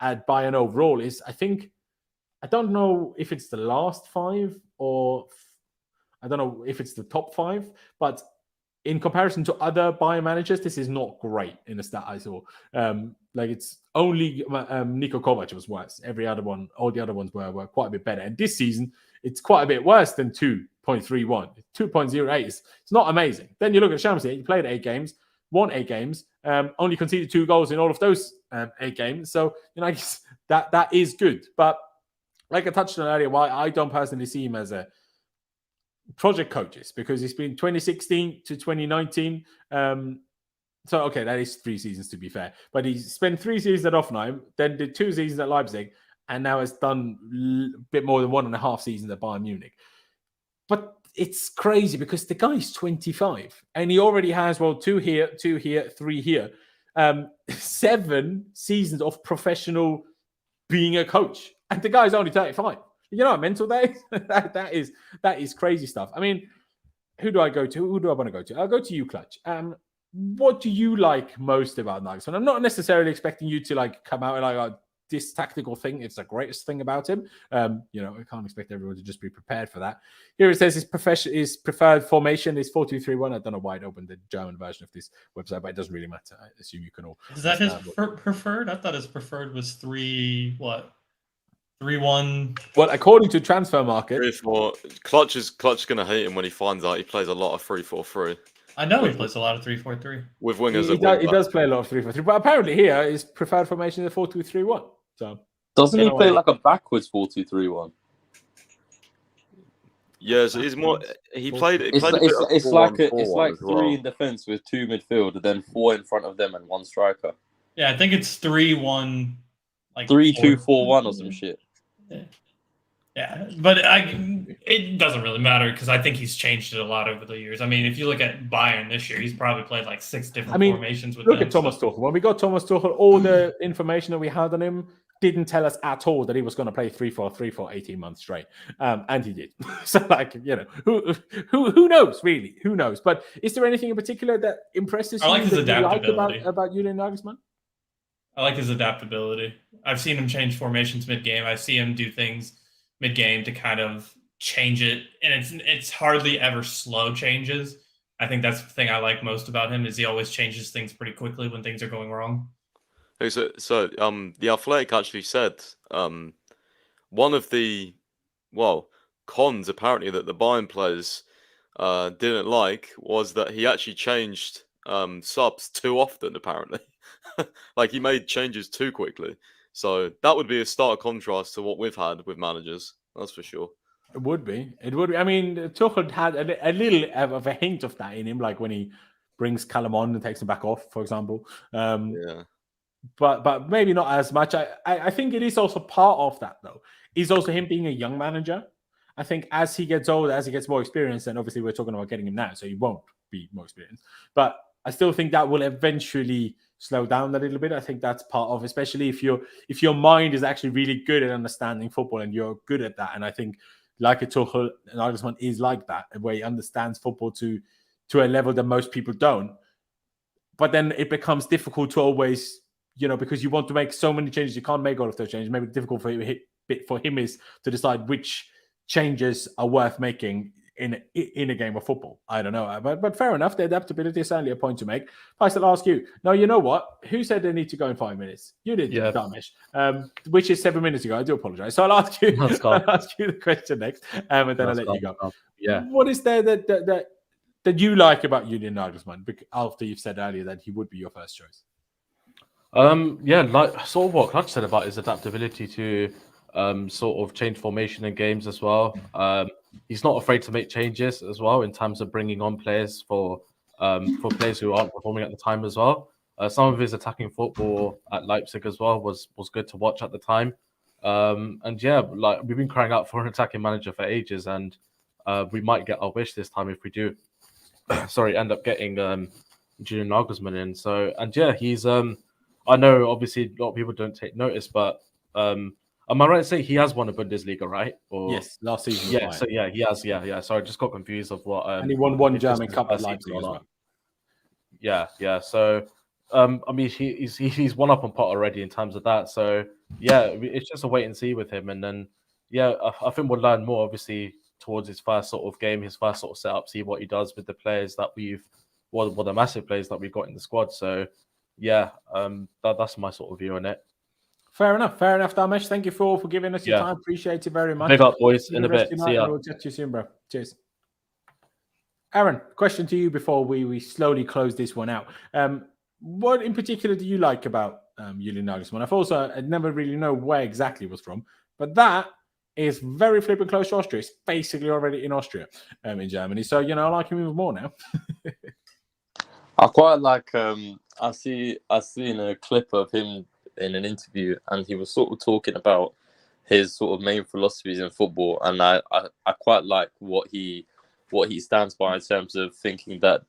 at Bayern overall is, I don't know if it's the last five or I don't know if it's the top five, but in comparison to other Bayern managers, this is not great in the stat I saw. It's only Niko Kovac was worse. All the other ones were quite a bit better. And this season, it's quite a bit worse than 2.31. 2.08 it's not amazing. Then you look at Champions League, you played 8 games, won 8 games, only conceded 2 goals in all of those 8 games. So, I guess that is good. But like I touched on earlier, why I don't personally see him as a project coaches, because he's been 2016 to 2019. So, okay, that is 3 seasons to be fair. But he spent 3 seasons at Hoffenheim, then did 2 seasons at Leipzig, and now has done a bit more than 1.5 seasons at Bayern Munich. But it's crazy because the guy's 25 and he already has, 2 here, 2 here, 3 here. 7 seasons of professional being a coach. And the guy's only 35. You know how mental that is? that is crazy stuff. I mean, who do I go to? Who do I want to go to? I'll go to you, Clutch. What do you like most about Nagelsmann? I'm not necessarily expecting you to come out and this tactical thing, it's the greatest thing about him. I can't expect everyone to just be prepared for that. Here it says his preferred formation is 4-2-3-1. I don't know why it opened the German version of this website, but it doesn't really matter. I assume you can all. Is that his preferred? I thought his preferred was 3-1. Well, according to Transfer Market, 3-4. Clutch is going to hate him when he finds out he plays a lot of 3-4-3. I know he plays a lot of 3-4-3 with wingers. He does play a lot of 3-4-3, but apparently here his preferred formation is 4-2-3-1. So doesn't he play like a backwards 4-2-3-1? Yeah, so he's more. He played a bit of It's 4-1-4-1 like as well. 3 in defense with 2 midfield, and then 4 in front of them and 1 striker. Yeah, I think it's 3-1, like 3-2-4-1 or some shit. Yeah, but it doesn't really matter because I think he's changed it a lot over the years. I mean, if you look at Bayern this year, he's probably played like 6 different formations with look them. at Thomas Tuchel. When we got Thomas Tuchel, all the information that we had on him didn't tell us at all that he was going to play 3-4-3 for 18 months straight, and he did. So, like, who knows, really? Who knows? But is there anything in particular that impresses you? I like his adaptability about Julian Nagelsmann. I like his adaptability. I've seen him change formations mid-game. I see him do things mid-game to kind of change it, and it's hardly ever slow changes. I think that's the thing I like most about him is he always changes things pretty quickly when things are going wrong. So the Athletic actually said one of the cons apparently that the Bayern players didn't like was that he actually changed subs too often. Apparently, like he made changes too quickly. So that would be a stark contrast to what we've had with managers. That's for sure. It would be. I mean, Tuchel had a little of a hint of that in him, like when he brings Callum on and takes him back off, for example. Yeah. But maybe not as much. I think it is also part of that, though. Is also him being a young manager. I think as he gets older, as he gets more experienced, and obviously we're talking about getting him now, so he won't be more experienced. But I still think that will eventually slow down a little bit. I think that's part of, especially if your mind is actually really good at understanding football and you're good at that. And I think like a Tuchel, Nagelsmann is like that, where he understands football to a level that most people don't. But then it becomes difficult to always, because you want to make so many changes, you can't make all of those changes. Maybe difficult for him is to decide which changes are worth making in a game of football. I don't know, but fair enough. The adaptability is certainly a point to make. Faisal, I'll ask you. No, you know what? Who said they need to go in 5 minutes? You did, Yeah. Damish. Which is 7 minutes ago. I do apologize. So I'll ask you. I'll ask you the question next, and then I'll let you go. Yeah. What is there that you like about Julian Nagelsmann? After you've said earlier that he would be your first choice. Like sort of what Clutch said about his adaptability to sort of change formation in games as well. He's not afraid to make changes as well in terms of bringing on players for players who aren't performing at the time as well. Some of his attacking football at Leipzig as well was good to watch at the time. And yeah, like we've been crying out for an attacking manager for ages, and we might get our wish this time if we do. End up getting Julian Nagelsmann in. So and yeah, he's I know obviously a lot of people don't take notice, but am I right to say he has won a Bundesliga, right? Or yes, last season. Yeah, so yeah, he has. Yeah. So I just got confused of what. And he won one German Cup at Leipzig as well. Yeah. So, I mean, he's one up on pot already in terms of that. So yeah, it's just a wait and see with him, and then yeah, I think we'll learn more obviously towards his first sort of game, his first sort of setup, see what he does with the players that the massive players that we've got in the squad. So yeah, that's my sort of view on it. Fair enough, Damesh. Thank you for giving us your time. Appreciate it very much. Big up, boys. In a bit. See ya. We'll chat to you soon, bro. Cheers. Aaron, question to you before we slowly close this one out. What in particular do you like about Julian Nagelsmann? I never really know where exactly it was from, but that is very flipping close to Austria. It's basically already in Austria, in Germany. So, I like him even more now. I quite like, I seen a clip of him in an interview, and he was sort of talking about his sort of main philosophies in football, and I quite like what he stands by in terms of thinking that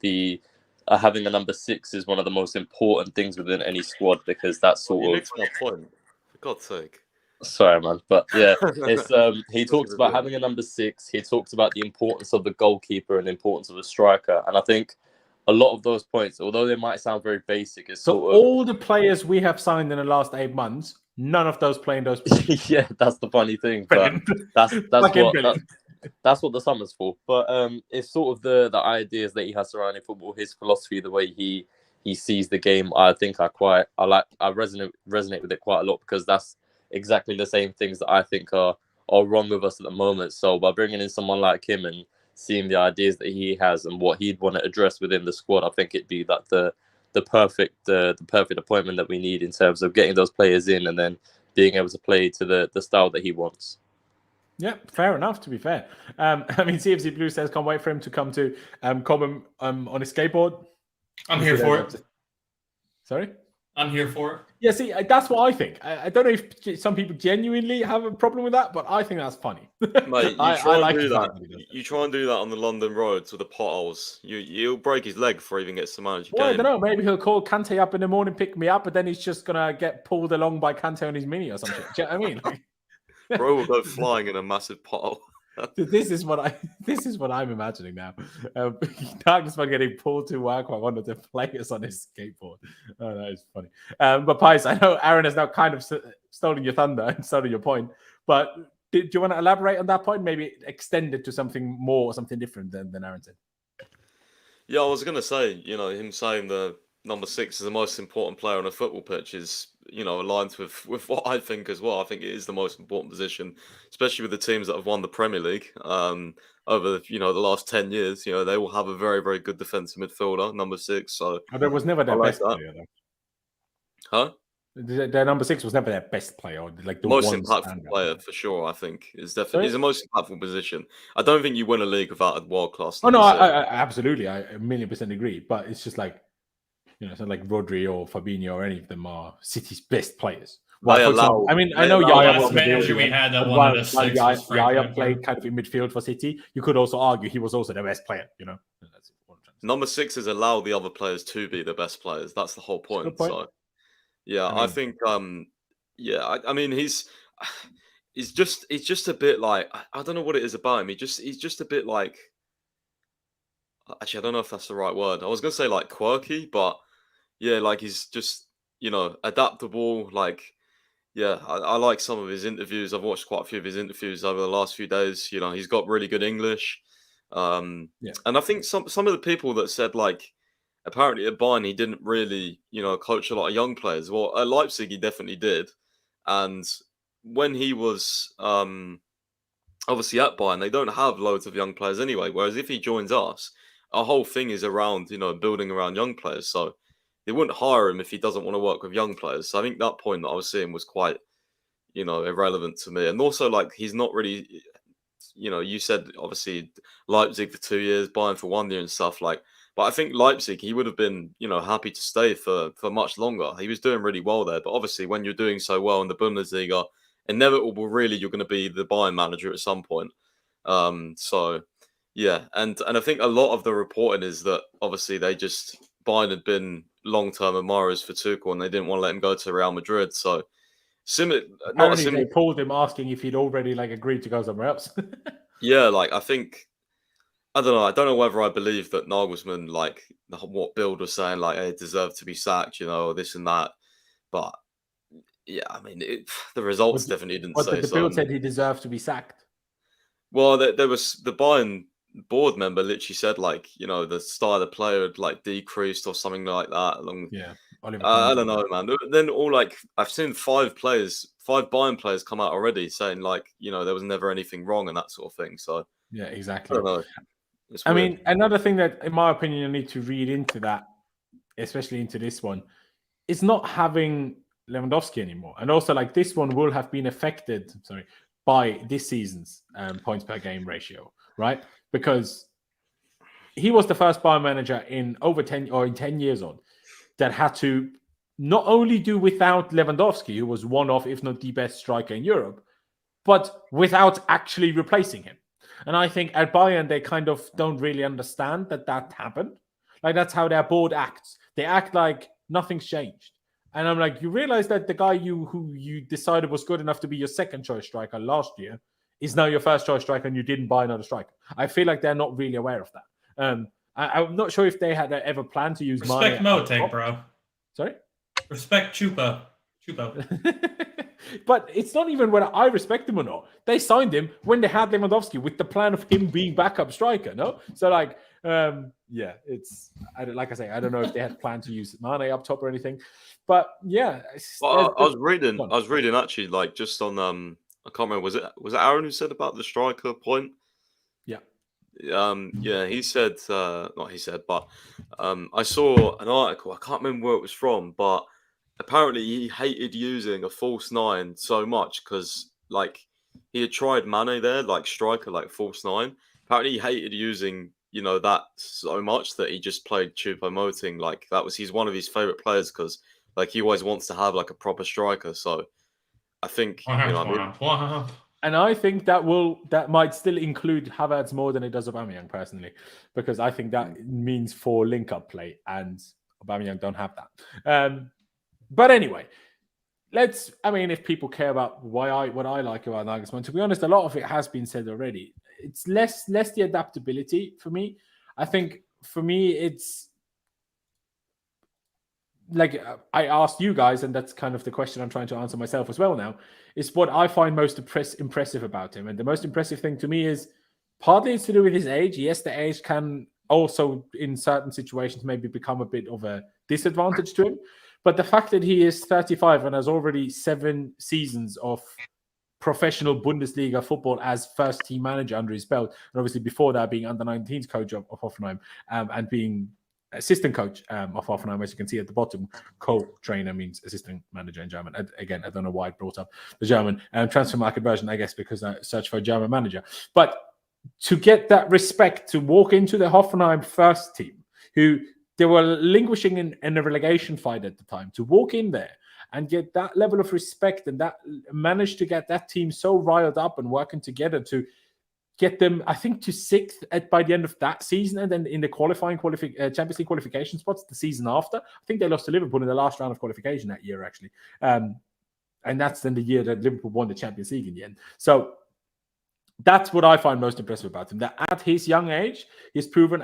having a number 6 is one of the most important things within any squad, because that's sort of makes my point. For God's sake. Sorry, man, but yeah, it's he talks about having a number 6. He talks about the importance of the goalkeeper and the importance of a striker, and I think a lot of those points, although they might sound very basic, is sort of all the players we have signed in the last 8 months, none of those play in those positions. Yeah, that's the funny thing. But that's what the summer's for. But it's sort of the ideas that he has surrounding football, his philosophy, the way he sees the game. I think I resonate with it quite a lot, because that's exactly the same things that I think are wrong with us at the moment. So by bringing in someone like him and seeing the ideas that he has and what he'd want to address within the squad, I think it'd be that the perfect appointment that we need in terms of getting those players in and then being able to play to the style that he wants. Yeah, fair enough, to be fair. I mean, CFC Blue says, can't wait for him to come to Cobham on his skateboard. I'm here for it. Sorry? I'm here for it. Yeah, see, that's what I think. I don't know if some people genuinely have a problem with that, but I think that's funny. Mate, I like do the that. fact that he does that. You try and do that on the London roads with the potholes. You'll break his leg before he even gets to manage a Well, I game. don't know. Maybe he'll call Kante up in the morning, pick me up, but then he's just going to get pulled along by Kante on his Mini or something. Do you know what I mean? Like, Bro will go flying in a massive pothole. this is what I'm imagining now. Nagelsmann getting pulled to work by one of the players on his skateboard. Oh, that is funny. But Pies, I know Aaron has now kind of stolen your thunder and stolen your point. But do you want to elaborate on that point? Maybe extend it to something more or something different than Aaron said. Yeah, I was going to say, him saying the number 6 is the most important player on a football pitch is, aligned with what I think as well. I think it is the most important position, especially with the teams that have won the Premier League over, the last 10 years. They will have a very, very good defensive midfielder, number 6. So there was never their best player, though. Huh? Their number 6 was never their best player, like the most impactful player for sure. I think is definitely the most impactful position. I don't think you win a league without a world class. Oh no, I absolutely, I 1,000,000% agree. But it's just like, it's not like Rodri or Fabinho or any of them are City's best players. Well, I know Yaya was manager we had that one of the 6 Yaya played kind of in midfield for City. You could also argue he was also the best player. That's number 6 is allow the other players to be the best players. That's the whole point. So. Yeah, I think. I mean, he's just a bit like I don't know what it is about him. He's just a bit like. Actually, I don't know if that's the right word. I was gonna say like quirky, but yeah, like he's just adaptable. Like, yeah, I like some of his interviews. I've watched quite a few of his interviews over the last few days. He's got really good English. And I think some of the people that said like. Apparently at Bayern, he didn't really, coach a lot of young players. Well, at Leipzig, he definitely did. And when he was obviously at Bayern, they don't have loads of young players anyway. Whereas if he joins us, our whole thing is around, building around young players. So they wouldn't hire him if he doesn't want to work with young players. So I think that point that I was seeing was quite, irrelevant to me. And also, like, he's not really, you said, obviously, Leipzig for 2 years, Bayern for 1 year and stuff like. But I think Leipzig, he would have been, happy to stay for much longer. He was doing really well there. But obviously, when you're doing so well in the Bundesliga, inevitable, really, you're going to be the Bayern manager at some point. So, yeah. And I think a lot of the reporting is that, obviously, Bayern had been long-term admirers for Tuchel and they didn't want to let him go to Real Madrid. So, they pulled him asking if he'd already, agreed to go somewhere else. Yeah, I think... I don't know. I don't know whether I believe that Nagelsmann, what Bild was saying, hey, deserved to be sacked, or this and that. But yeah, I mean, the results definitely didn't say so. But the Bild said he deserved to be sacked. Well, there was the Bayern board member literally said, the style of the player had decreased or something like that. I don't know, man. Then I've seen 5 Bayern players come out already saying there was never anything wrong and that sort of thing. So yeah, exactly. I don't know. I mean, another thing that, in my opinion, you need to read into that, especially into this one, is not having Lewandowski anymore. And also, this one will have been affected, by this season's points per game ratio, right? Because he was the first Bayern manager in 10 years on that had to not only do without Lewandowski, who was one of, if not the best striker in Europe, but without actually replacing him. And I think at Bayern, they kind of don't really understand that happened. That's how their board acts. They act like nothing's changed. And I'm like, you realize that the guy who you decided was good enough to be your second choice striker last year is now your first choice striker and you didn't buy another striker. I feel like they're not really aware of that. I'm not sure if they had ever planned to use Respect Mudryk, bro. Sorry? Respect Chupa. But it's not even whether I respect him or not. They signed him when they had Lewandowski with the plan of him being backup striker, no? So, it's like I say, I don't know if they had planned to use Mane up top or anything, but yeah. Well, I was reading actually, just on I can't remember. Was it Aaron who said about the striker point? Yeah. Yeah, he said not he said, but I saw an article. I can't remember where it was from, but apparently he hated using a false 9 so much because he had tried Mane there, like striker, like false nine. Apparently, he hated using that so much that he just played Choupo-Moting. Like he's one of his favorite players because like he always wants to have like a proper striker. So I think And I think that might still include Havertz more than it does Aubameyang personally, because I think that means for link-up play, and Aubameyang don't have that. But anyway, if people care about what I like about Nagelsmann, to be honest, a lot of it has been said already. It's less the adaptability for me. I think for me, it's like I asked you guys, and that's kind of the question I'm trying to answer myself as well now, is what I find most impressive about him. And the most impressive thing to me is partly it's to do with his age. Yes, the age can also, in certain situations, maybe become a bit of a disadvantage to him. But the fact that he is 35 and has already 7 seasons of professional Bundesliga football as first-team manager under his belt, and obviously before that being under-19s coach of Hoffenheim, and being assistant coach of Hoffenheim, as you can see at the bottom. Co-trainer means assistant manager in German. Again, I don't know why I brought up the German transfer market version, I guess because I searched for a German manager. But to get that respect, to walk into the Hoffenheim first team, who they were languishing in a relegation fight at the time, to walk in there and get that level of respect, and that manage to get that team so riled up and working together to get them, I think, to 6th by the end of that season, and then in the Champions League qualification spots the season after. I think they lost to Liverpool in the last round of qualification that year, actually. And that's then the year that Liverpool won the Champions League in the end. So that's what I find most impressive about him, that at his young age, he's proven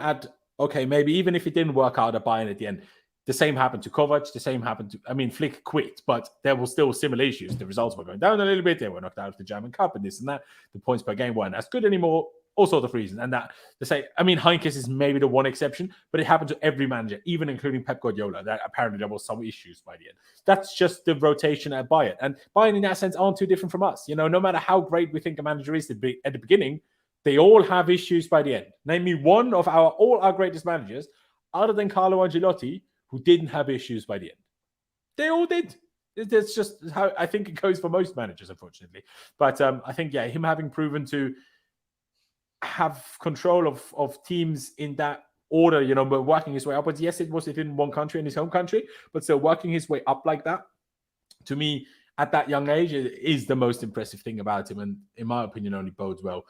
maybe even if it didn't work out at Bayern at the end, the same happened to Kovac, the same happened to, Flick quit, but there were still similar issues. The results were going down a little bit. They were knocked out of the German Cup and this and that. The points per game weren't as good anymore, all sorts of reasons. And that, Heinkes is maybe the one exception, but it happened to every manager, even including Pep Guardiola, that apparently there was some issues by the end. That's just the rotation at Bayern. And Bayern, in that sense, aren't too different from us. No matter how great we think a manager is at the beginning, they all have issues by the end. Name me one of all our greatest managers, other than Carlo Ancelotti, who didn't have issues by the end. They all did. That's just how I think it goes for most managers, unfortunately. But I think, him having proven to have control of teams in that order, but working his way upwards. Yes, it was in one country, in his home country, but still working his way up like that, to me, at that young age, is the most impressive thing about him. And in my opinion, only bodes well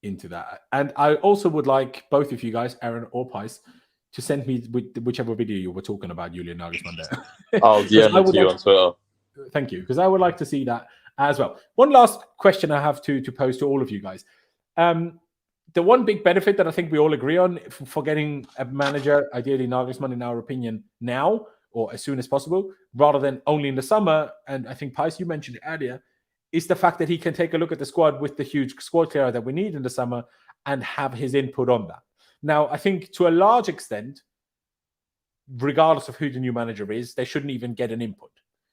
into that. And I also would like both of you guys, Aaron or Pice, to send me whichever video you were talking about Julian Nagelsmann there. I'll DM it to you on Twitter. Thank you, because I would like to see that as well. One last question I have to pose to all of you guys. The one big benefit that I think we all agree on for getting a manager, ideally Nagelsmann, in our opinion, now or as soon as possible, rather than only in the summer, and I think, Pice, you mentioned it earlier, is the fact that he can take a look at the squad with the huge squad clearer that we need in the summer and have his input on that. Now, I think to a large extent, regardless of who the new manager is, they shouldn't even get an input.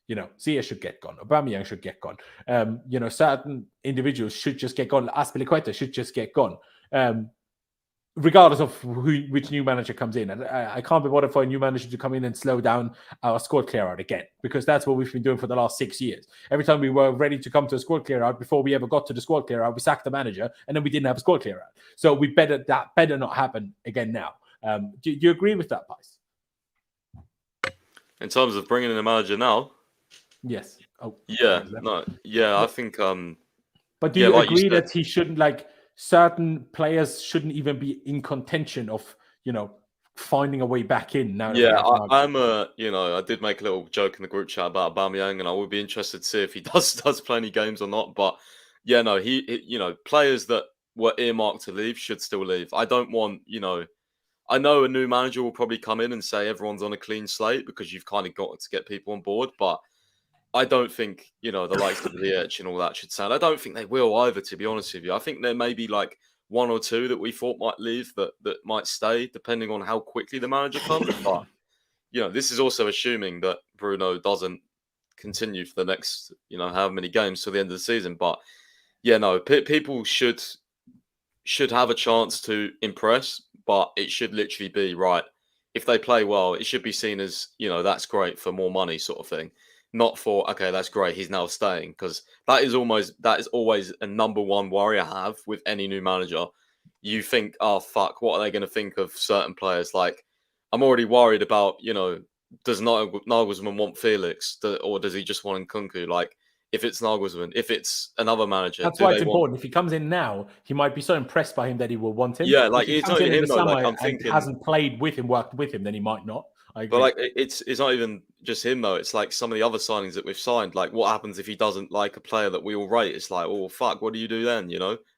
Ziyech should get gone. Aubameyang should get gone. Certain individuals should just get gone. Azpilicueta should just get gone. Regardless of which new manager comes in. And I can't be bothered for a new manager to come in and slow down our squad clear out again, because that's what we've been doing for the last 6 years. Every time we were ready to come to a squad clear out, before we ever got to the squad clear out, we sacked the manager, and then we didn't have a squad clear out. So that better not happen again now. Do you agree with that, Pice? In terms of bringing in a manager now? Yes. Oh, yeah. No. Yeah, I think. But do you agree that he shouldn't, certain players shouldn't even be in contention of, finding a way back in now? Yeah, I did make a little joke in the group chat about Aubameyang, and I would be interested to see if he does play any games or not. But yeah, no, he players that were earmarked to leave should still leave. I don't want, I know a new manager will probably come in and say everyone's on a clean slate because you've kind of got to get people on board, but I don't think, the likes of Ziyech and all that should sound. I don't think they will either, to be honest with you. I think there may be one or two that we thought might leave that might stay, depending on how quickly the manager comes. But, this is also assuming that Bruno doesn't continue for the next, however many games till the end of the season. But, yeah, no, people should have a chance to impress, but it should literally be, right, if they play well, it should be seen as, that's great for more money sort of thing. not for, okay, that's great, he's now staying, because that is always a number one worry I have with any new manager. You think, oh fuck, what are they going to think of certain players? Like, I'm already worried about, does Nagelsmann want Felix, or does he just want Nkunku? Like, if it's Nagelsmann, if it's another manager, that's why it's important. If he comes in now, he might be so impressed by him that he will want him. Yeah, like, if he it's comes not in him the though. summer Like, I'm and thinking, hasn't played with him, worked with him, then he might not. I agree. but like, it's not even just him though. It's like some of the other signings that we've signed. Like, what happens if he doesn't like a player that we all rate? It's like, oh fuck, what do you do then?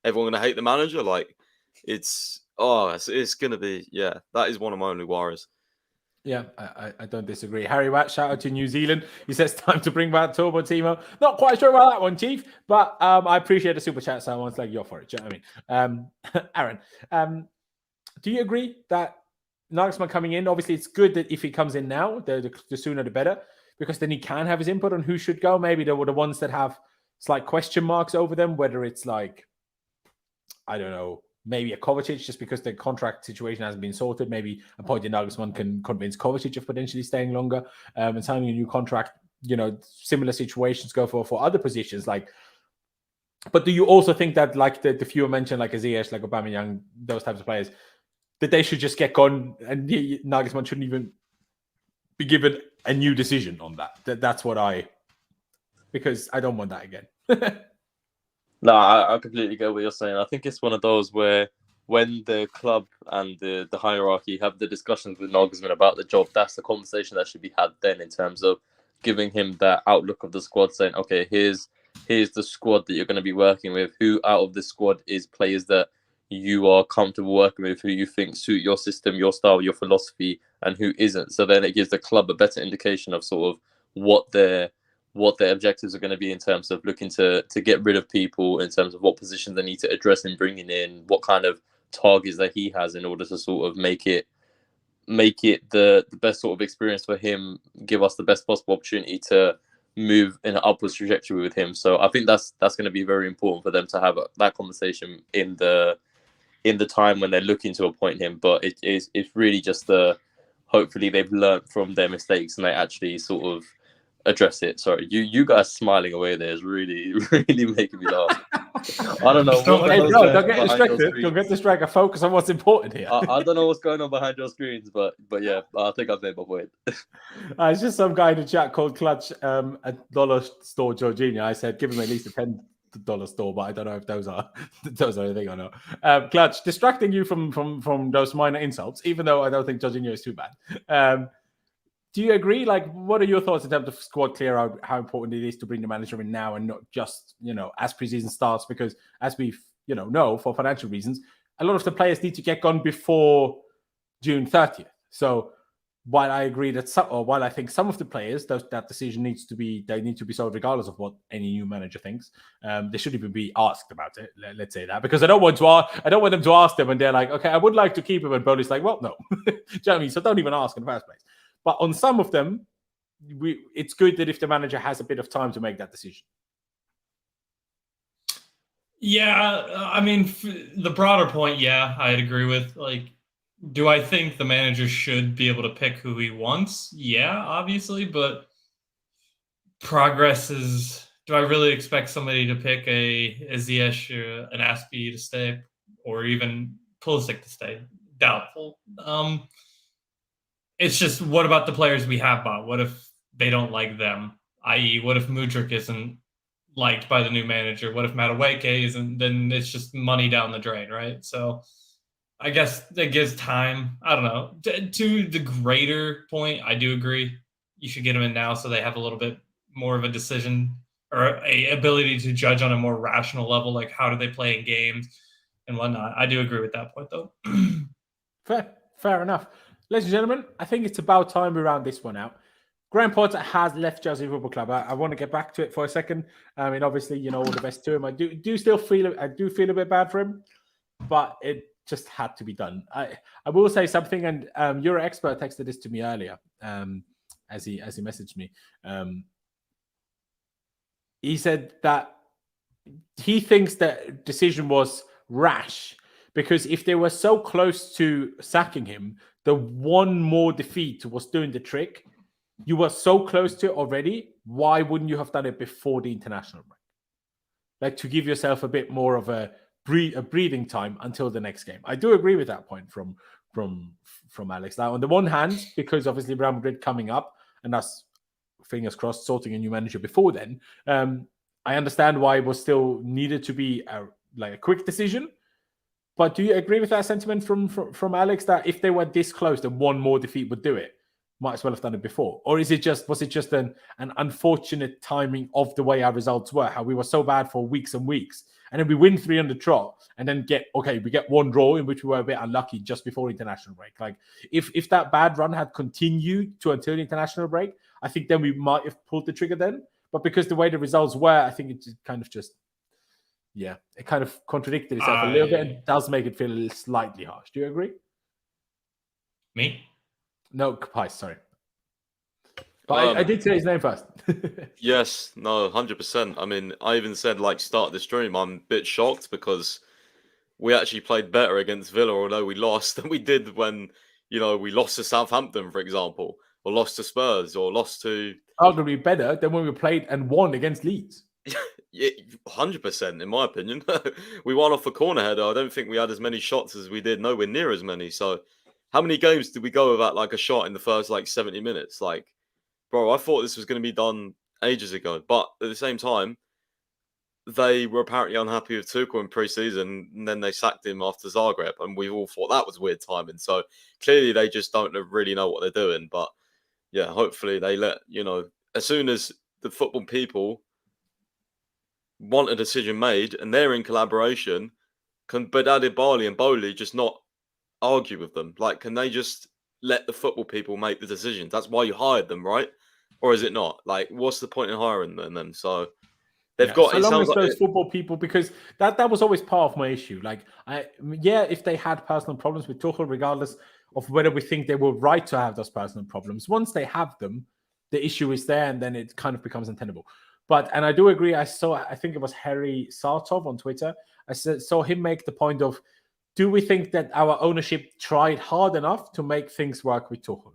Everyone gonna hate the manager? Like, it's gonna be, yeah. That is one of my only worries. Yeah, I don't disagree. Harry Watt, shout out to New Zealand. He says time to bring back Turbo Timo. Not quite sure about that one, Chief, but I appreciate the super chat. Someone's like, you're for it. Do you know what I mean? Aaron, do you agree that Nagelsmann coming in, obviously it's good that if he comes in now, the sooner the better, because then he can have his input on who should go. Maybe there were the ones that have slight question marks over them, whether it's like, I don't know, maybe a Kovacic, just because the contract situation hasn't been sorted. Maybe a point in Nagelsmann can convince Kovacic of potentially staying longer and signing a new contract. Similar situations go for other positions. But do you also think that, like the few mentioned, like Ziyech, like Aubameyang, those types of players, that they should just get gone and Nagelsmann shouldn't even be given a new decision on that? That's what because I don't want that again. No, I completely get what you're saying. I think it's one of those where when the club and the hierarchy have the discussions with Nagelsmann about the job, that's the conversation that should be had then, in terms of giving him that outlook of the squad, saying, okay, here's the squad that you're going to be working with. Who out of the squad is players that you are comfortable working with, who you think suit your system, your style, your philosophy, and who isn't. So then it gives the club a better indication of sort of what their objectives are going to be in terms of looking to get rid of people, in terms of what positions they need to address in bringing in, what kind of targets that he has in order to sort of make it the best sort of experience for him, give us the best possible opportunity to move in an upwards trajectory with him. So I think that's going to be very important for them to have that conversation in the time when they're looking to appoint him. But it's really just hopefully they've learned from their mistakes and they actually sort of address it. Sorry, you guys smiling away there is really, really making me laugh. I don't know. Don't get distracted. Don't get distracted. Focus on what's important here. I don't know what's going on behind your screens, but yeah, I think I've made my point. It's just some guy in the chat called Clutch at Dollar Store Jorginho. I said give him at least a $10 store, but I don't know if those are anything or not. Clutch, distracting you from those minor insults, even though I don't think Jorginho is too bad. Do you agree? Like, what are your thoughts in terms of squad clear out, how important it is to bring the manager in now and not just, as preseason starts? Because as we know, for financial reasons, a lot of the players need to get gone before June 30th. So while I agree that while I think some of the players, that decision needs to be sold regardless of what any new manager thinks, they should even be asked about it. Let's say that, because I don't want them to ask them and they're like, okay, I would like to keep him, and Boehly's like, well, no. Do you know what I mean? So don't even ask in the first place. But on some of them, it's good that if the manager has a bit of time to make that decision. Yeah, I mean, the broader point, yeah, I'd agree with. Like, do I think the manager should be able to pick who he wants? Yeah, obviously, but progress is... Do I really expect somebody to pick a Ziyech, an Aspi to stay, or even Pulisic to stay? Doubtful. It's just, what about the players we have bought? What if they don't like them? I.e., what if Mudryk isn't liked by the new manager? What if Madueke isn't? Then it's just money down the drain, right? So I guess it gives time. I don't know. To the greater point, I do agree. You should get them in now so they have a little bit more of a decision or a ability to judge on a more rational level, like how do they play in games and whatnot. I do agree with that point, though. Fair enough. Ladies and gentlemen, I think it's about time we round this one out. Graham Potter has left Chelsea Football Club. I want to get back to it for a second. I mean, obviously, all the best to him. I do feel a bit bad for him, but it just had to be done. I will say something, and your expert texted this to me earlier, as he messaged me. He said that he thinks that decision was rash because if they were so close to sacking him, the one more defeat was doing the trick. you were so close to it already. Why wouldn't you have done it before the international break? Like to give yourself a bit more of a breathing time until the next game. I do agree with that point from Alex. Now, on the one hand, because obviously Real Madrid coming up, and that's fingers crossed sorting a new manager before then. I understand why it was still needed to be a quick decision. But do you agree with that sentiment from Alex that if they were this close, then one more defeat would do it? Might as well have done it before. Or was it just an unfortunate timing of the way our results were, how we were so bad for weeks and weeks, and then we win 3 on the trot, and then we get one draw in which we were a bit unlucky just before international break. Like if that bad run had continued until the international break, I think then we might have pulled the trigger then. But because the way the results were, I think it kind of just, it kind of contradicted itself a little bit and does make it feel slightly harsh. Do you agree? Me? No, Pice, sorry. But I did say his name first. Yes, no, 100%. I mean, I even said, start the stream, I'm a bit shocked because we actually played better against Villa, although we lost, than we did when, we lost to Southampton, for example, or lost to Spurs, or lost to... Arguably better than when we played and won against Leeds. Yeah, 100%, in my opinion. We won off a corner header. I don't think we had as many shots as we did, nowhere near as many. So how many games did we go without a shot in the first 70 minutes? Bro, I thought this was going to be done ages ago. But at the same time, they were apparently unhappy with Tuchel in pre-season, and then they sacked him after Zagreb, and we all thought that was weird timing. So clearly they just don't really know what they're doing. But yeah, hopefully they let, as soon as the football people want a decision made and they're in collaboration, can Badiashile and Boehly just not argue with them? Can they just let the football people make the decisions? That's why you hired them, right? Or is it not? What's the point in hiring them then? So they've got... So long as those football people, because that was always part of my issue. If they had personal problems with Tuchel, regardless of whether we think they were right to have those personal problems, once they have them, the issue is there, and then it kind of becomes untenable. And I do agree. I think it was Harry Sartov on Twitter. I saw him make the point of, do we think that our ownership tried hard enough to make things work with Tuchel?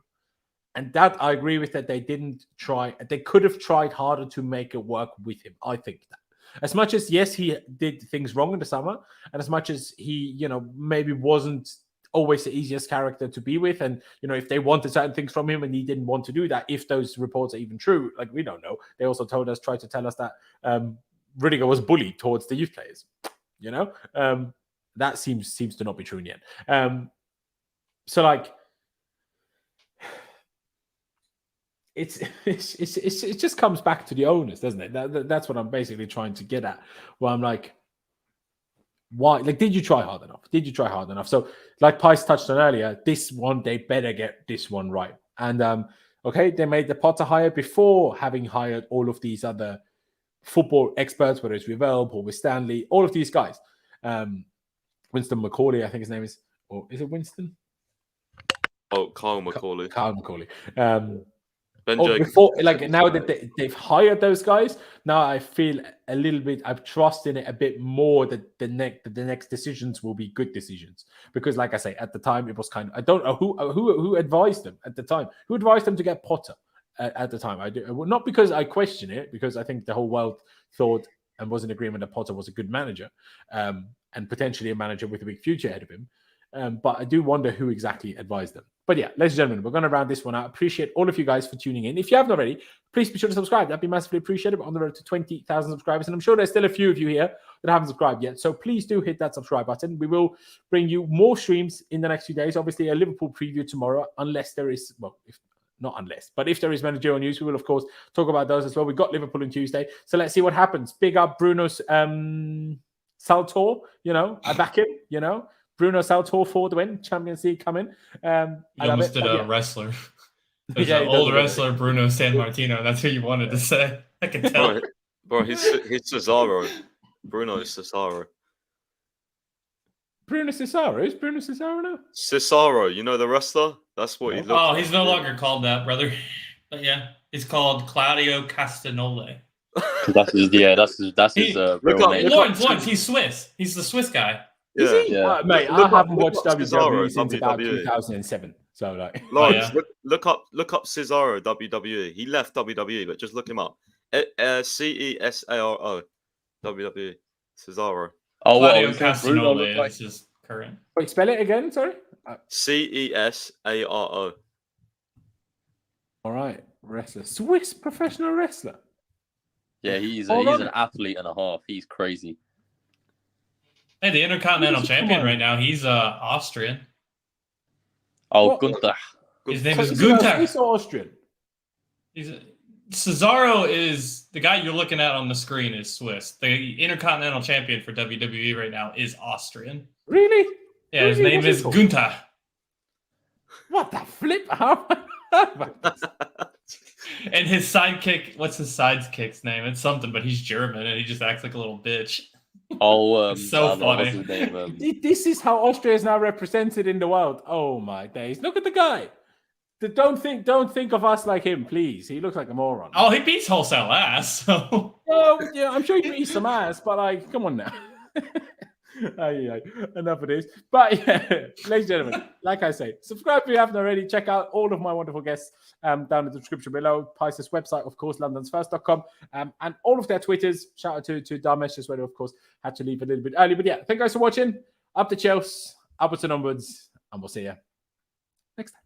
And that I agree with, that they didn't try. They could have tried harder to make it work with him. I think that. As much as, yes, he did things wrong in the summer, and as much as he, maybe wasn't always the easiest character to be with, and if they wanted certain things from him and he didn't want to do that, if those reports are even true, we don't know. They also tried to tell us that Rudiger was bullied towards the youth players. That seems to not be true in the end. It just comes back to the owners, doesn't it? That's what I'm basically trying to get at. Where I'm like, why? Did you try hard enough? Did you try hard enough? So, like Pice touched on earlier, this one they better get this one right. And they made the Potter hire before having hired all of these other football experts, whether it's Revell, Paul Stanley, all of these guys. Winston McCauley, I think his name is, or is it Winston? Oh, Kyle McCauley. Kyle McCauley. Before, now that they've hired those guys, now I feel a little bit, I've trusted it a bit more that the next decisions will be good decisions. Because, like I say, at the time it was kind of, I don't know who advised them at the time. Who advised them to get Potter at the time? Not because I question it, because I think the whole world thought and was in agreement that Potter was a good manager, and potentially a manager with a big future ahead of him. But I do wonder who exactly advised them. But yeah, ladies and gentlemen, we're going to round this one out. Appreciate all of you guys for tuning in. If you haven't already, please be sure to subscribe. That'd be massively appreciated. We're on the road to 20,000 subscribers. And I'm sure there's still a few of you here that haven't subscribed yet. So please do hit that subscribe button. We will bring you more streams in the next few days. Obviously, a Liverpool preview tomorrow, unless there is, if there is managerial news, we will, of course, talk about those as well. We've got Liverpool on Tuesday. So let's see what happens. Big up Bruno's Saltor. I back him, Bruno Saltor for the win. Champions League coming. You almost did a wrestler. There's an old wrestler, Bruno San Martino. That's who you wanted to say. I can tell. Bro, he's Cesaro. Bruno is Cesaro. Bruno Cesaro? Is Bruno Cesaro now? Cesaro, the wrestler? That's what he looks like. Oh, he's no longer called that, brother. But yeah, he's called Claudio Castagnoli. That's his real name. Laurenz, he's Swiss. He's the Swiss guy. Is he? Yeah. Mate, I haven't watched WWE since about 2007. So like, Laurenz, look up Cesaro WWE. He left WWE, but just look him up. Cesaro WWE. Cesaro. Oh, what? Claudio You said Bruno looked Castagnoli like is his current. wait, spell it again. Sorry. Cesaro. All right, wrestler, Swiss professional wrestler. Yeah, he's Hold on. an athlete and a half. He's crazy. Hey, the Intercontinental Come Champion on. right now, he's Austrian. Oh, What? Gunther. His name So is is he Gunther. Swiss or Austrian? Cesaro is the guy you're looking at on the screen is Swiss. The Intercontinental Champion for WWE right now is Austrian. Really? Yeah, his Really? name What's is it called? Gunther. What the flip? How? And his sidekick, what's his sidekick's name? It's something, but he's German and he just acts like a little bitch. Oh, It's so I don't know, what's funny. his name? This is how Austria is now represented in the world. Oh my days! Look at the guy. Don't think of us like him, please. He looks like a moron. Oh, he beats wholesale ass. So Oh, yeah, I'm sure he beats some ass, but like, come on now. Enough of this. But yeah, ladies and gentlemen, like I say, subscribe if you haven't already. Check out all of my wonderful guests down in the description below. Pice's website, of course, londonsfirst.com, and all of their Twitters. Shout out to Damesh as well, who, of course, had to leave a little bit early. But yeah, thank you guys for watching. Up to Chelsea, upwards and onwards, and we'll see you next time.